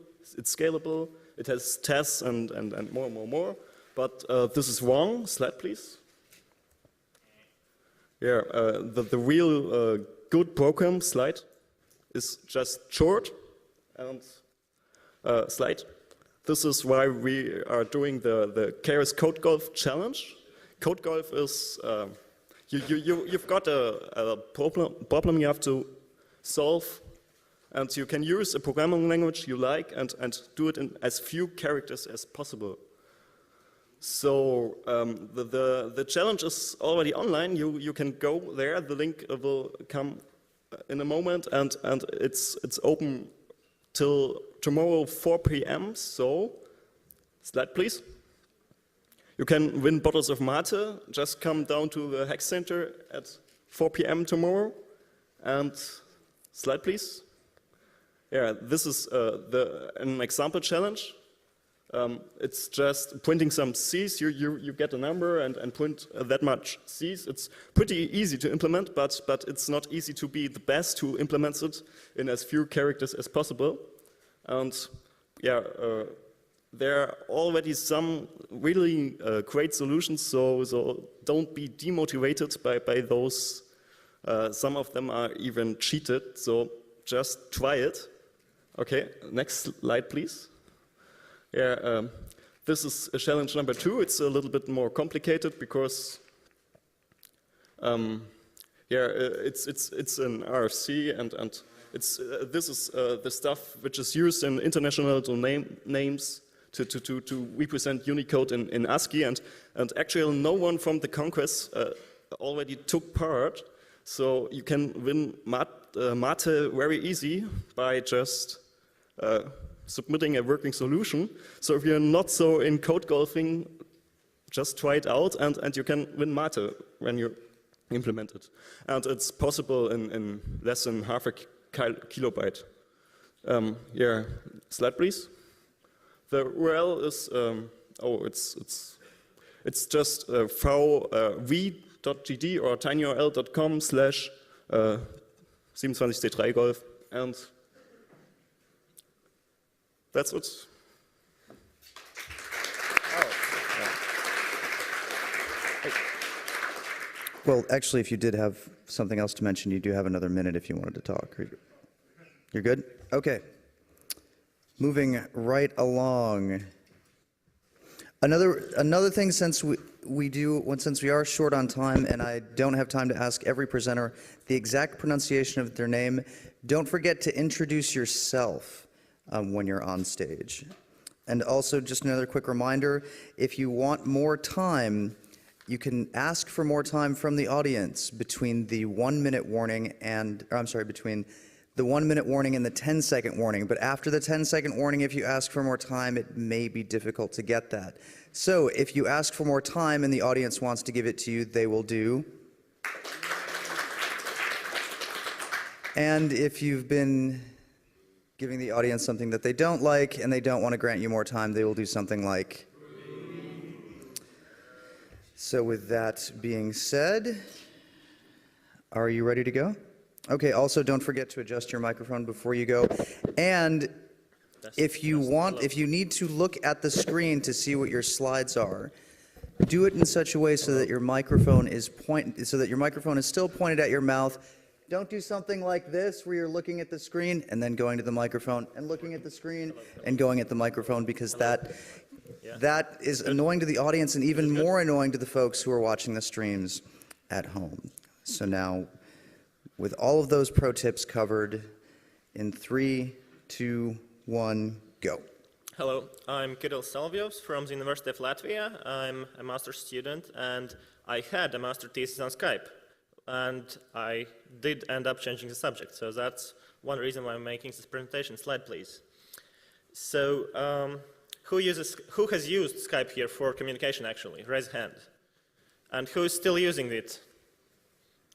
It has tests and more. But this is wrong. Slide, please. Yeah. The real good program. Slide. Is just short and slide. This is why we are doing the Keras Code Golf Challenge. Code Golf is you've got a problem you have to solve, and you can use a programming language you like and do it in as few characters as possible. So the challenge is already online. You can go there. The link will come in a moment, and it's open till tomorrow 4 p.m. So, slide please. You can win bottles of mate. Just come down to the Hack Center at 4 p.m. tomorrow, and slide please. Yeah, this is an example challenge. It's just printing some Cs. You get a number and print that much Cs. It's pretty easy to implement, but it's not easy to be the best who implements it in as few characters as possible. And yeah, there are already some really great solutions, so don't be demotivated by those. Some of them are even cheated, so just try it. Okay, next slide, please. Yeah, this is challenge number 2. It's a little bit more complicated because, it's an RFC and this is the stuff which is used in international domain names to represent Unicode in ASCII, and actually no one from the Congress already took part, so you can win mate very easy by just submitting a working solution. So if you're not so in code golfing, just try it out and you can win mate when you implement it. And it's possible in less than half a kilobyte. Slide please. The URL is, it's just v tinyurl.gd or tinyurl.com/27c3golf, and that's it. Well, actually, if you did have something else to mention, you do have another minute if you wanted to talk. You're good? Okay. Moving right along. Another thing, since we are short on time and I don't have time to ask every presenter the exact pronunciation of their name, don't forget to introduce yourself when you're on stage. And also, just another quick reminder, if you want more time, you can ask for more time from the audience between the 1 minute warning and, between the 1 minute warning and the 10-second warning. But after the 10-second warning, if you ask for more time, it may be difficult to get that. So if you ask for more time and the audience wants to give it to you, they will do. And if you've been giving the audience something that they don't like and they don't want to grant you more time, they will do something like. So with that being said, are you ready to go? Okay, also don't forget to adjust your microphone before you go. And if you need to look at the screen to see what your slides are, do it in such a way so that your microphone is still pointed at your mouth. Don't do something like this where you're looking at the screen and then going to the microphone and looking at the screen and going at the microphone, because that is annoying to the audience and even more annoying to the folks who are watching the streams at home. So now, with all of those pro tips covered, in 3, 2, 1, go. Hello, I'm Kirill Salvyovs from the University of Latvia. I'm a master's student and I had a master thesis on Skype. And I did end up changing the subject, so that's one reason why I'm making this presentation. Slide, please. So, who has used Skype here for communication, actually? Raise a hand. And who is still using it?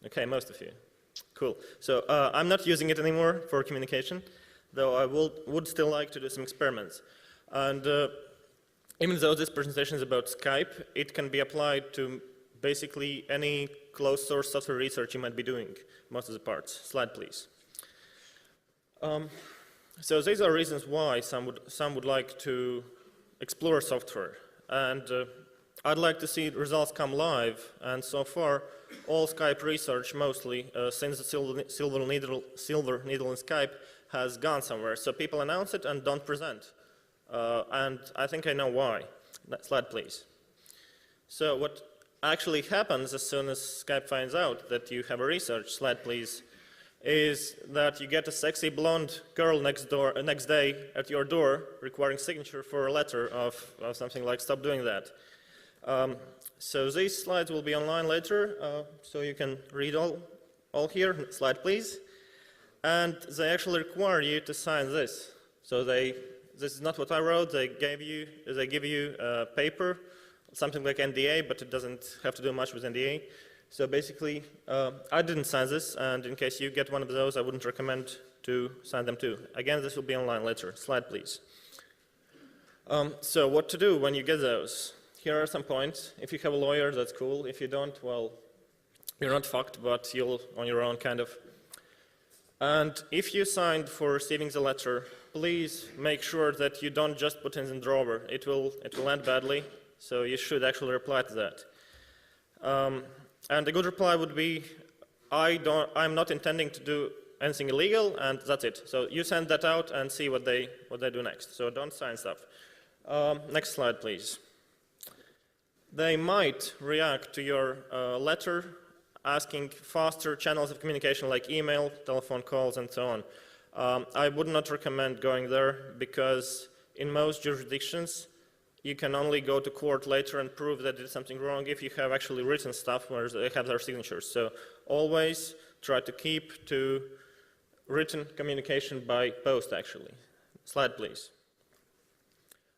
Okay, most of you. Cool. So, I'm not using it anymore for communication, though I would still like to do some experiments. And even though this presentation is about Skype, it can be applied to basically any closed source software research you might be doing, most of the parts. Slide, please. So these are reasons why some would like to explore software. And I'd like to see results come live. And so far, all Skype research, mostly, since the silver needle in Skype, has gone somewhere. So people announce it and don't present. And I think I know why. Slide, please. So what actually happens as soon as Skype finds out that you have a research, slide please, is that you get a sexy blonde girl next day at your door requiring signature for a letter of something like "stop doing that." So these slides will be online later, so you can read all here. Slide please. And they actually require you to sign this. So this is not what I wrote. They give you a paper, something like NDA, but it doesn't have to do much with NDA. So basically, I didn't sign this, and in case you get one of those, I wouldn't recommend to sign them too. Again, this will be online later. Slide, please. So what to do when you get those? Here are some points. If you have a lawyer, that's cool. If you don't, well, you're not fucked, but you'll on your own, kind of. And if you signed for receiving the letter, please make sure that you don't just put it in the drawer. It will end badly. So you should actually reply to that. And a good reply would be, I'm not intending to do anything illegal, and that's it. So you send that out and see what they do next. So don't sign stuff. Next slide, please. They might react to your letter asking faster channels of communication like email, telephone calls, and so on. I would not recommend going there because in most jurisdictions, you can only go to court later and prove that they did something wrong if you have actually written stuff where they have their signatures. So always try to keep to written communication by post, actually. Slide, please.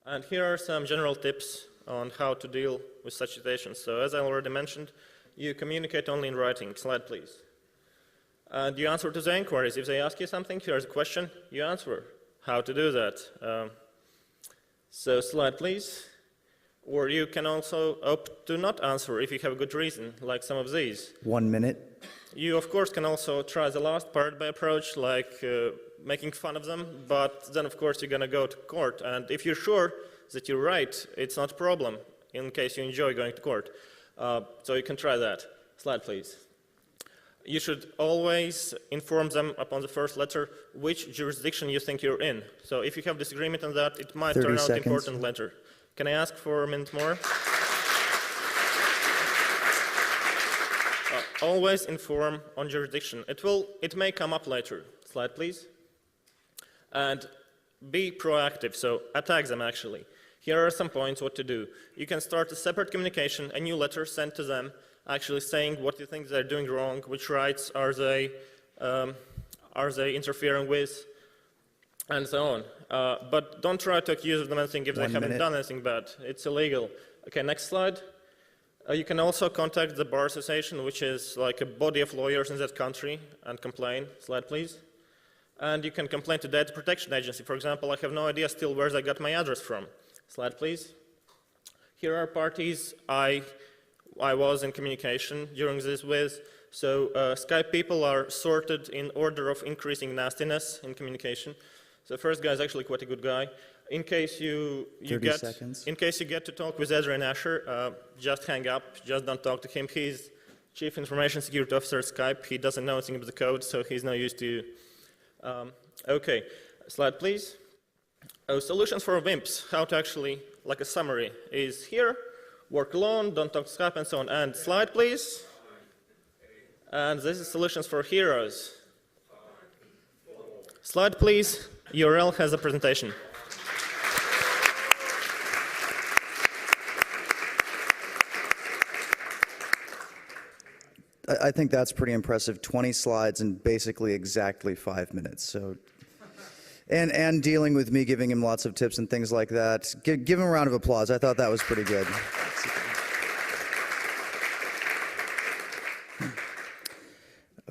And here are some general tips on how to deal with such situations. So as I already mentioned, you communicate only in writing. Slide, please. And you answer to the inquiries. If they ask you something, here's a question, you answer. How to do that? So slide, please. Or you can also opt to not answer if you have a good reason, like some of these. 1 minute. You, of course, can also try the last part by approach, like making fun of them, but then, of course, you're going to go to court. And if you're sure that you're right, it's not a problem, in case you enjoy going to court. So you can try that. Slide, please. You should always inform them upon the first letter which jurisdiction you think you're in. So if you have disagreement on that, it might 30 turn out seconds. important later. Can I ask for a minute more? Always inform on jurisdiction. It may come up later. Slide, please. And be proactive, so attack them actually. Here are some points what to do. You can start a separate communication, a new letter sent to them, actually saying what you think they're doing wrong, which rights are they interfering with, and so on. But don't try to accuse them anything if they haven't done anything bad. It's illegal. Okay, next slide. You can also contact the Bar Association, which is like a body of lawyers in that country, and complain. Slide, please. And you can complain to Data Protection Agency. For example, I have no idea still where they got my address from. Slide, please. Here are parties I was in communication during this with. So Skype people are sorted in order of increasing nastiness in communication. So the first guy is actually quite a good guy. In case you get to talk with Adrian Asher, just hang up, just don't talk to him. He's Chief Information Security Officer at Skype. He doesn't know anything about the code, so he's no use to you. Okay, slide please. Solutions for WIMPs, how to actually, like a summary, is here. Work alone, don't talk to Skype, and so on. And slide please. And this is solutions for heroes. Slide please. URL has a presentation. I think that's pretty impressive. 20 slides in basically exactly 5 minutes. So, and dealing with me giving him lots of tips and things like that. Give him a round of applause. I thought that was pretty good.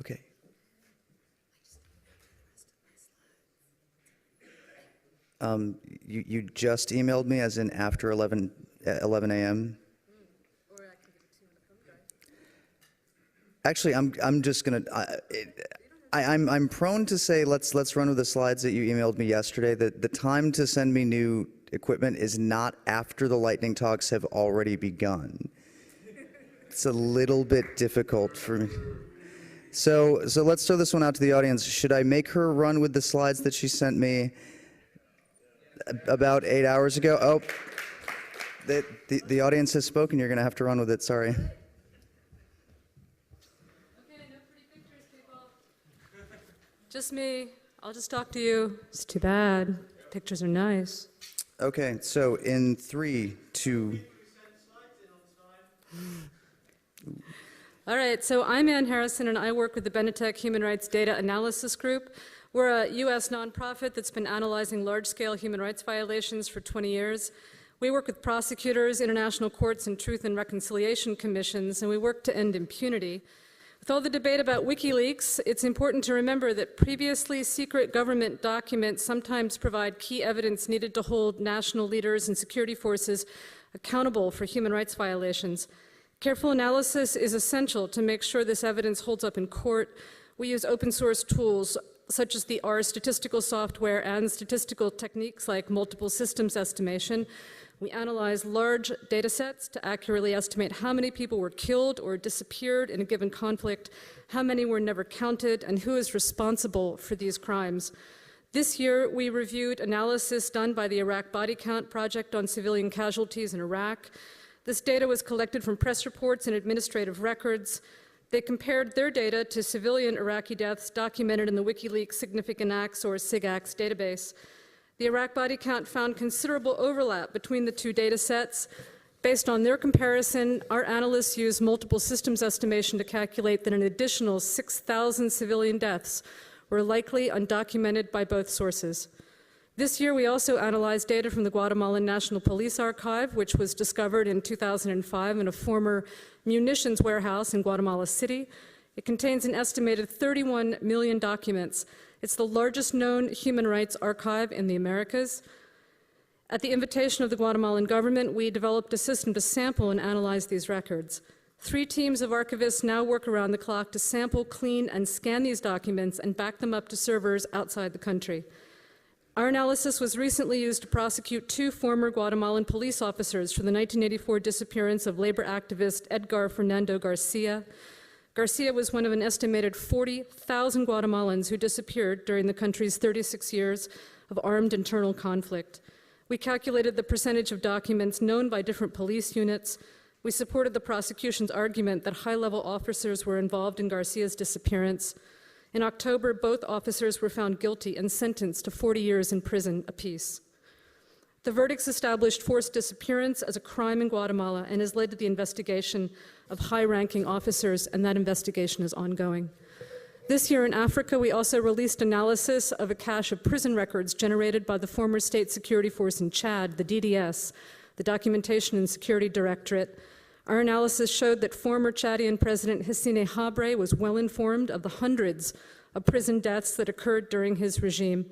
Okay. You just emailed me, as in after 11 a.m. Actually, I'm just gonna. I'm prone to say let's run with the slides that you emailed me yesterday. The time to send me new equipment is not after the lightning talks have already begun. It's a little bit difficult for me. So let's throw this one out to the audience. Should I make her run with the slides that she sent me about 8 hours ago? Oh, the audience has spoken. You're gonna have to run with it. Sorry. Just me. I'll just talk to you. It's too bad. Pictures are nice. Okay, so in 3, 2. All right, so I'm Ann Harrison, and I work with the Benetech Human Rights Data Analysis Group. We're a U.S. nonprofit that's been analyzing large-scale human rights violations for 20 years. We work with prosecutors, international courts, and truth and reconciliation commissions, and we work to end impunity. With all the debate about WikiLeaks, it's important to remember that previously secret government documents sometimes provide key evidence needed to hold national leaders and security forces accountable for human rights violations. Careful analysis is essential to make sure this evidence holds up in court. We use open source tools such as the R statistical software and statistical techniques like multiple systems estimation. We analyze large data sets to accurately estimate how many people were killed or disappeared in a given conflict, how many were never counted, and who is responsible for these crimes. This year, we reviewed analysis done by the Iraq Body Count Project on civilian casualties in Iraq. This data was collected from press reports and administrative records. They compared their data to civilian Iraqi deaths documented in the WikiLeaks Significant Acts or SIGACTS database. The Iraq body count found considerable overlap between the two data sets. Based on their comparison, our analysts used multiple systems estimation to calculate that an additional 6,000 civilian deaths were likely undocumented by both sources. This year, we also analyzed data from the Guatemalan National Police Archive, which was discovered in 2005 in a former munitions warehouse in Guatemala City. It contains an estimated 31 million documents. It's the largest known human rights archive in the Americas. At the invitation of the Guatemalan government, we developed a system to sample and analyze these records. 3 teams of archivists now work around the clock to sample, clean, and scan these documents and back them up to servers outside the country. Our analysis was recently used to prosecute 2 former Guatemalan police officers for the 1984 disappearance of labor activist Edgar Fernando Garcia. Garcia was one of an estimated 40,000 Guatemalans who disappeared during the country's 36 years of armed internal conflict. We calculated the percentage of documents known by different police units. We supported the prosecution's argument that high-level officers were involved in Garcia's disappearance. In October, both officers were found guilty and sentenced to 40 years in prison apiece. The verdicts established forced disappearance as a crime in Guatemala and has led to the investigation of high-ranking officers, and that investigation is ongoing. This year in Africa, we also released analysis of a cache of prison records generated by the former state security force in Chad, the DDS, the Documentation and Security Directorate. Our analysis showed that former Chadian President Hissine Habre was well informed of the hundreds of prison deaths that occurred during his regime.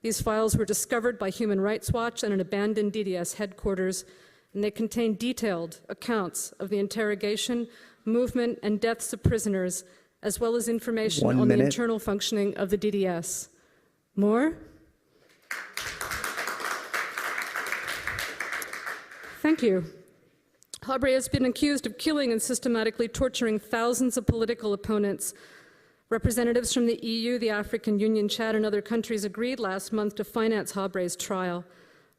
These files were discovered by Human Rights Watch at an abandoned DDS headquarters, and they contain detailed accounts of the interrogation, movement, and deaths of prisoners, as well as information on the internal functioning of the DDS. More? Thank you. Habre has been accused of killing and systematically torturing thousands of political opponents. Representatives from the EU, the African Union, Chad, and other countries agreed last month to finance Habre's trial.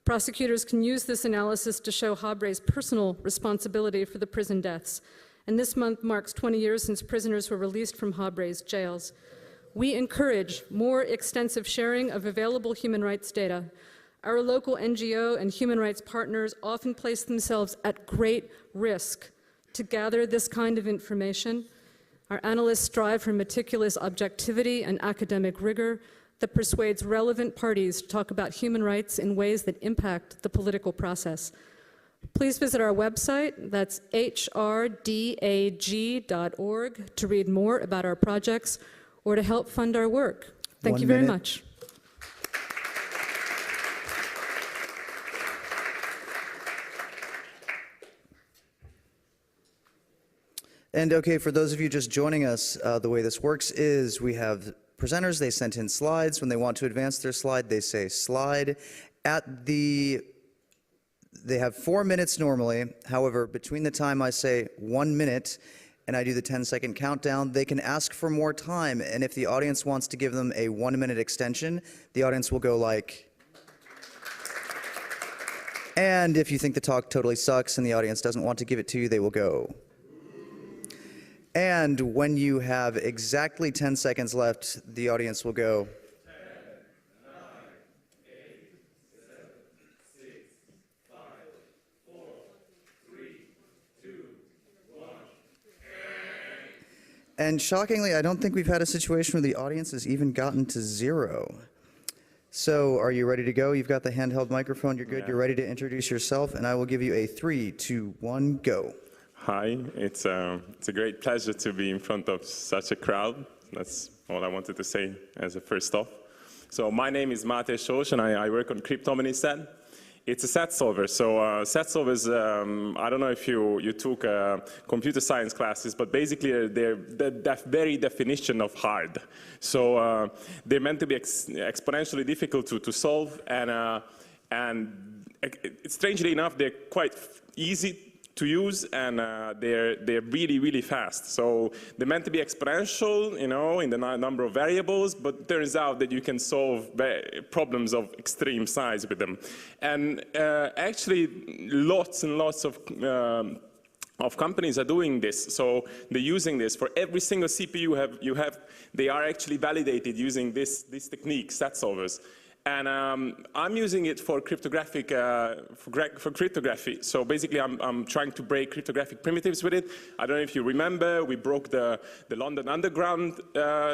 Prosecutors can use this analysis to show Habre's personal responsibility for the prison deaths. And this month marks 20 years since prisoners were released from Habre's jails. We encourage more extensive sharing of available human rights data. Our local NGO and human rights partners often place themselves at great risk to gather this kind of information. Our analysts strive for meticulous objectivity and academic rigor that persuades relevant parties to talk about human rights in ways that impact the political process. Please visit our website, that's hrdag.org, to read more about our projects or to help fund our work. Thank you very much. And okay, for those of you just joining us, the way this works is we have presenters, they sent in slides. When they want to advance their slide, they say slide. They have 4 minutes normally. However, between the time I say 1 minute and I do the 10-second countdown, they can ask for more time. And if the audience wants to give them a 1-minute extension, the audience will go like. And if you think the talk totally sucks and the audience doesn't want to give it to you, they will go. And when you have exactly 10 seconds left, the audience will go. 10, 9, 8, 7, 6, 5, 4, 3, 2, 1. And shockingly, I don't think we've had a situation where the audience has even gotten to 0. So are you ready to go? You've got the handheld microphone. You're good. You're ready to introduce yourself, and I will give you a 3, 2, 1, go. Hi, it's a great pleasure to be in front of such a crowd. That's all I wanted to say as a first off. So my name is Mate Sors, and I work on CryptoMiniStat. It's a set solver. So set solvers, I don't know if you took computer science classes, but basically they're the very definition of hard. So they're meant to be exponentially difficult to solve, and strangely enough, they're quite easy to use, and they're really, really fast. So they're meant to be exponential, you know, in the number of variables, but it turns out that you can solve problems of extreme size with them. And actually, lots and lots of companies are doing this. So they're using this for every single CPU they are actually validated using this technique, set solvers. And I'm using it for cryptography. So basically, I'm trying to break cryptographic primitives with it. I don't know if you remember, we broke the London Underground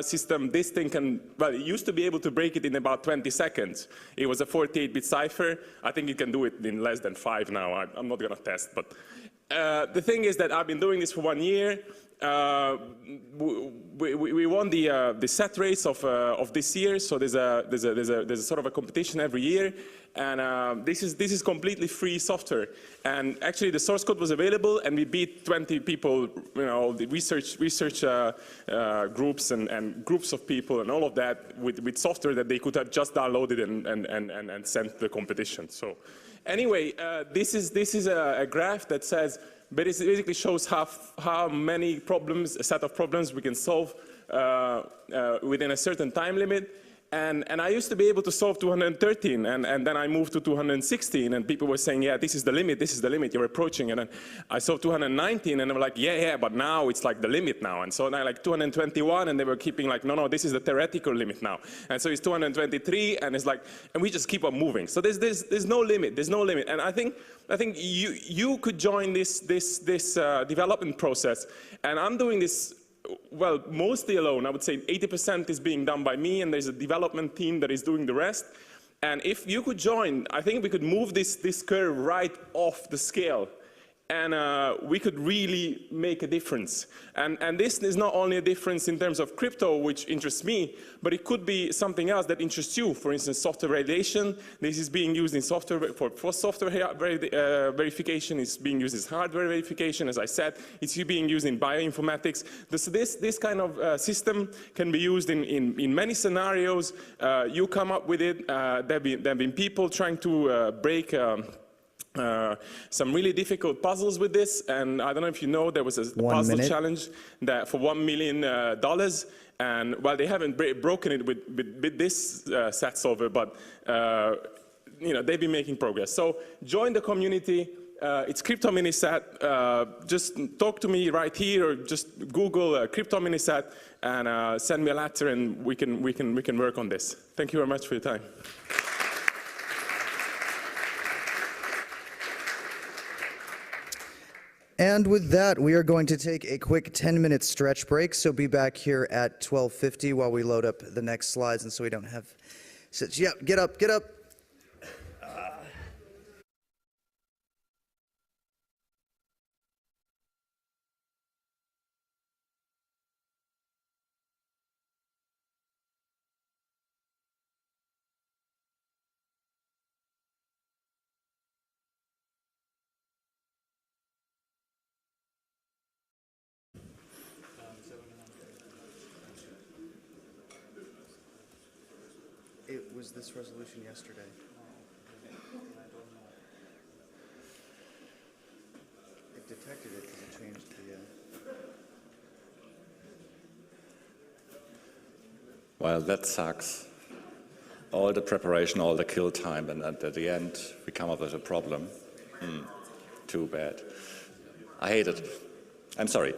system. This thing it used to be able to break it in about 20 seconds. It was a 48-bit cipher. I think it can do it in less than 5 now. I'm not going to test, but the thing is that I've been doing this for 1 year, we won the set race of this year. So there's a sort of a competition every year, and this is completely free software. And actually, the source code was available, and we beat 20 people. You know, the research groups and groups of people and all of that with software that they could have just downloaded and sent the competition. So anyway, this is a graph that says. But it basically shows how many problems, a set of problems we can solve within a certain time limit. And I used to be able to solve 213, and then I moved to 216, and people were saying, yeah, this is the limit, you're approaching. And then I solved 219, and they were like, yeah, but now it's like the limit now. And so now like 221, and they were keeping like, no, this is the theoretical limit now. And so it's 223, and it's like, and we just keep on moving. So there's no limit, And I think you could join this development process, and I'm doing this. Well, mostly alone. I would say 80% is being done by me, and there's a development team that is doing the rest. And if you could join, I think we could move this curve right off the scale, and we could really make a difference. And this is not only a difference in terms of crypto, which interests me, but it could be something else that interests you. For instance, software validation. This is being used in software for software verification. It's being used as hardware verification. As I said, it's being used in bioinformatics. So this kind of system can be used in many scenarios. You come up with it. There have been people trying to break some really difficult puzzles with this, and I don't know if you know, there was a puzzle challenge that for $1 million, and well, they haven't broken it with this SAT solver, but you know, they've been making progress. So join the community. It's Crypto Minisat. Just talk to me right here, or just Google Crypto Minisat and send me a letter, and we can work on this. Thank you very much for your time. And with that, we are going to take a quick 10-minute stretch break, so be back here at 12:50 while we load up the next slides, and so we don't have... Yeah, get up, get up. It was this resolution yesterday. It detected it because it changed the... Well, that sucks. All the preparation, all the kill time, and at the end, we come up with a problem. Too bad. I hate it. I'm sorry.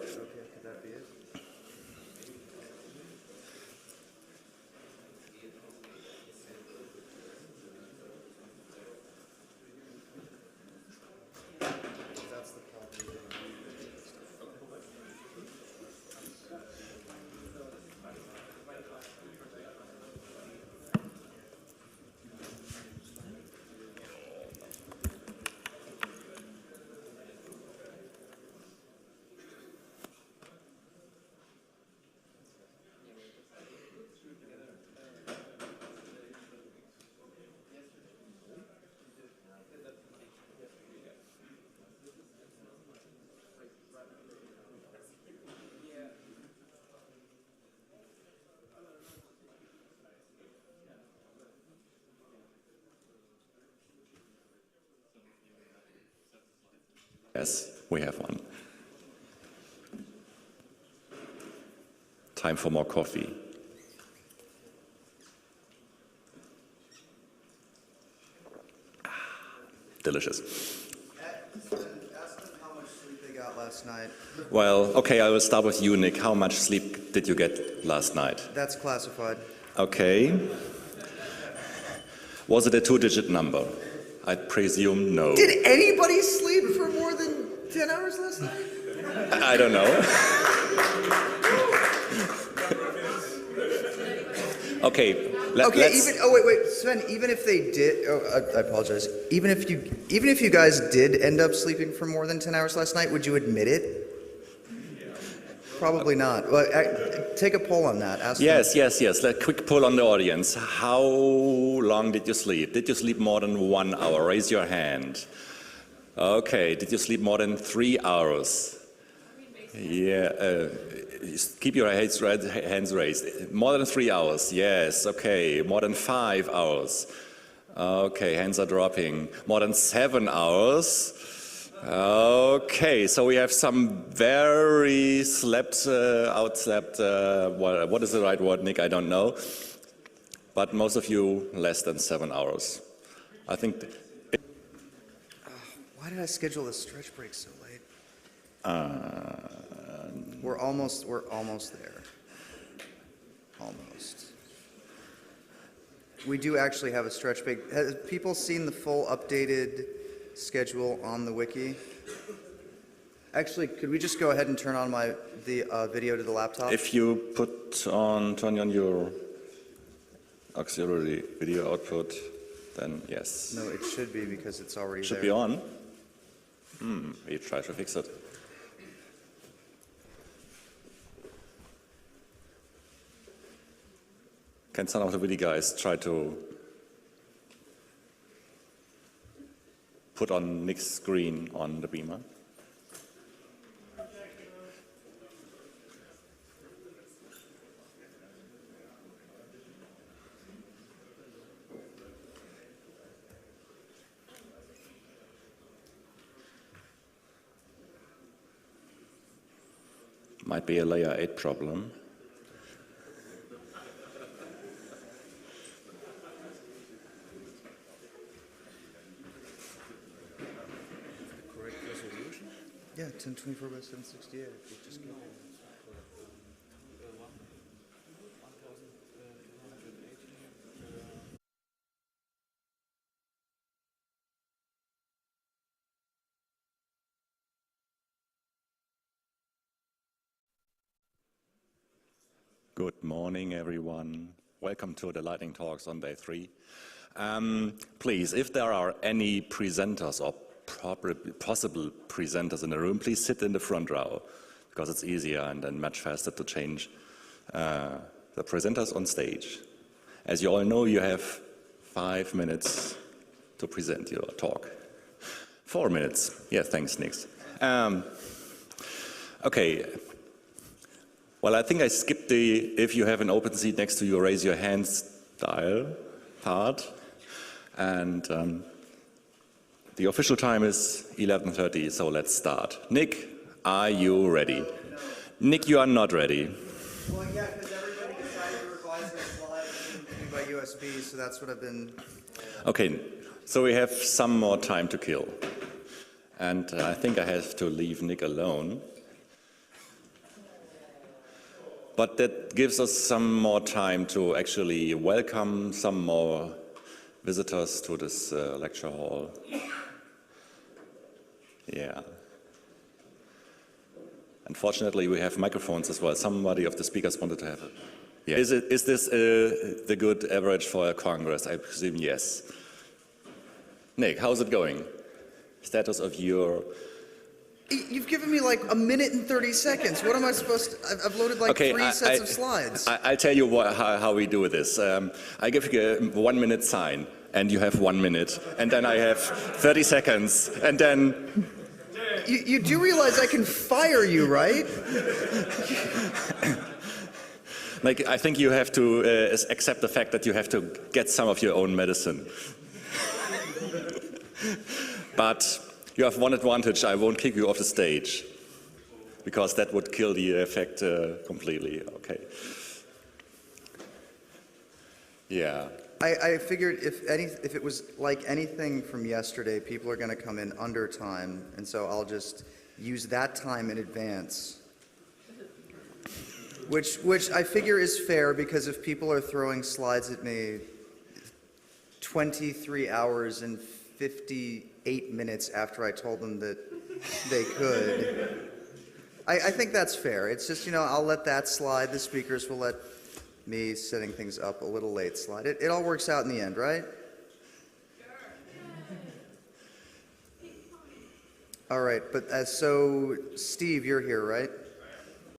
Yes, we have one. Time for more coffee. Delicious. Ask them how much sleep they got last night. Well, okay, I will start with you, Nick. How much sleep did you get last night? That's classified. Okay. Was it a two-digit number? I presume no. Did anybody sleep for more than 10 hours last night? I don't know. Okay. Let's... wait, Sven. Even if they did, I apologize. Even if you guys did end up sleeping for more than 10 hours last night, would you admit it? Probably not. Well, take a poll on that. Ask them. Yes. A quick poll on the audience. How long did you sleep? Did you sleep more than 1 hour? Raise your hand. Okay. Did you sleep more than 3 hours? Yeah. Keep your hands raised. More than 3 hours. Yes. Okay. More than 5 hours. Okay. Hands are dropping. More than 7 hours. Okay, so we have some very outslept, what is the right word, Nick? I don't know. But most of you, less than 7 hours. I think. Why did I schedule this stretch break so late? We're almost there. Almost. We do actually have a stretch break. Has people seen the full updated schedule on the wiki? Actually, could we just go ahead and turn on the video to the laptop? If you turn on your auxiliary video output, then yes. No, it should be because it's already Should there. be on. We try to fix it. Can some of the video guys try to put on Nick's screen on the beamer? Might be a layer 8 problem. Yeah, 1024 by 768. If we just go. Good morning, everyone. Welcome to the Lightning Talks on day 3. Please, if there are any presenters or possible presenters in the room, please sit in the front row, because it's easier and then much faster to change the presenters on stage. As you all know, you have 5 minutes to present your talk. 4 minutes. Yeah, thanks, Nick. Okay. Well, I think I skipped the if you have an open seat next to you, raise your hand style part. And the official time is 11:30, so let's start. Nick, are you ready? No. Nick, you are not ready. Well, yeah, because everybody decided to revise their slides by USB, so that's what I've been... Okay, so we have some more time to kill. And I think I have to leave Nick alone. But that gives us some more time to actually welcome some more visitors to this lecture hall. Yeah. Unfortunately, we have microphones as well. Somebody of the speakers wanted to have it. Yeah. Is this the good average for a Congress? I presume yes. Nick, how's it going? Status of your... You've given me like 1 minute and 30 seconds. What am I supposed to... I've loaded like 3 sets of slides. I'll tell you how we do this. I give you a 1 minute sign, and you have 1 minute, and then I have 30 seconds, and then... You do realize I can fire you, right? Like, I think you have to accept the fact that you have to get some of your own medicine. But you have one advantage: I won't kick you off the stage, because that would kill the effect completely. Okay. Yeah. I figured if it was like anything from yesterday, people are going to come in under time, and so I'll just use that time in advance. Which I figure is fair, because if people are throwing slides at me 23 hours and 58 minutes after I told them that they could, I think that's fair. It's just, I'll let that slide. The speakers will let me setting things up a little late slide. It all works out in the end, right? All right, but so Steve, you're here, right?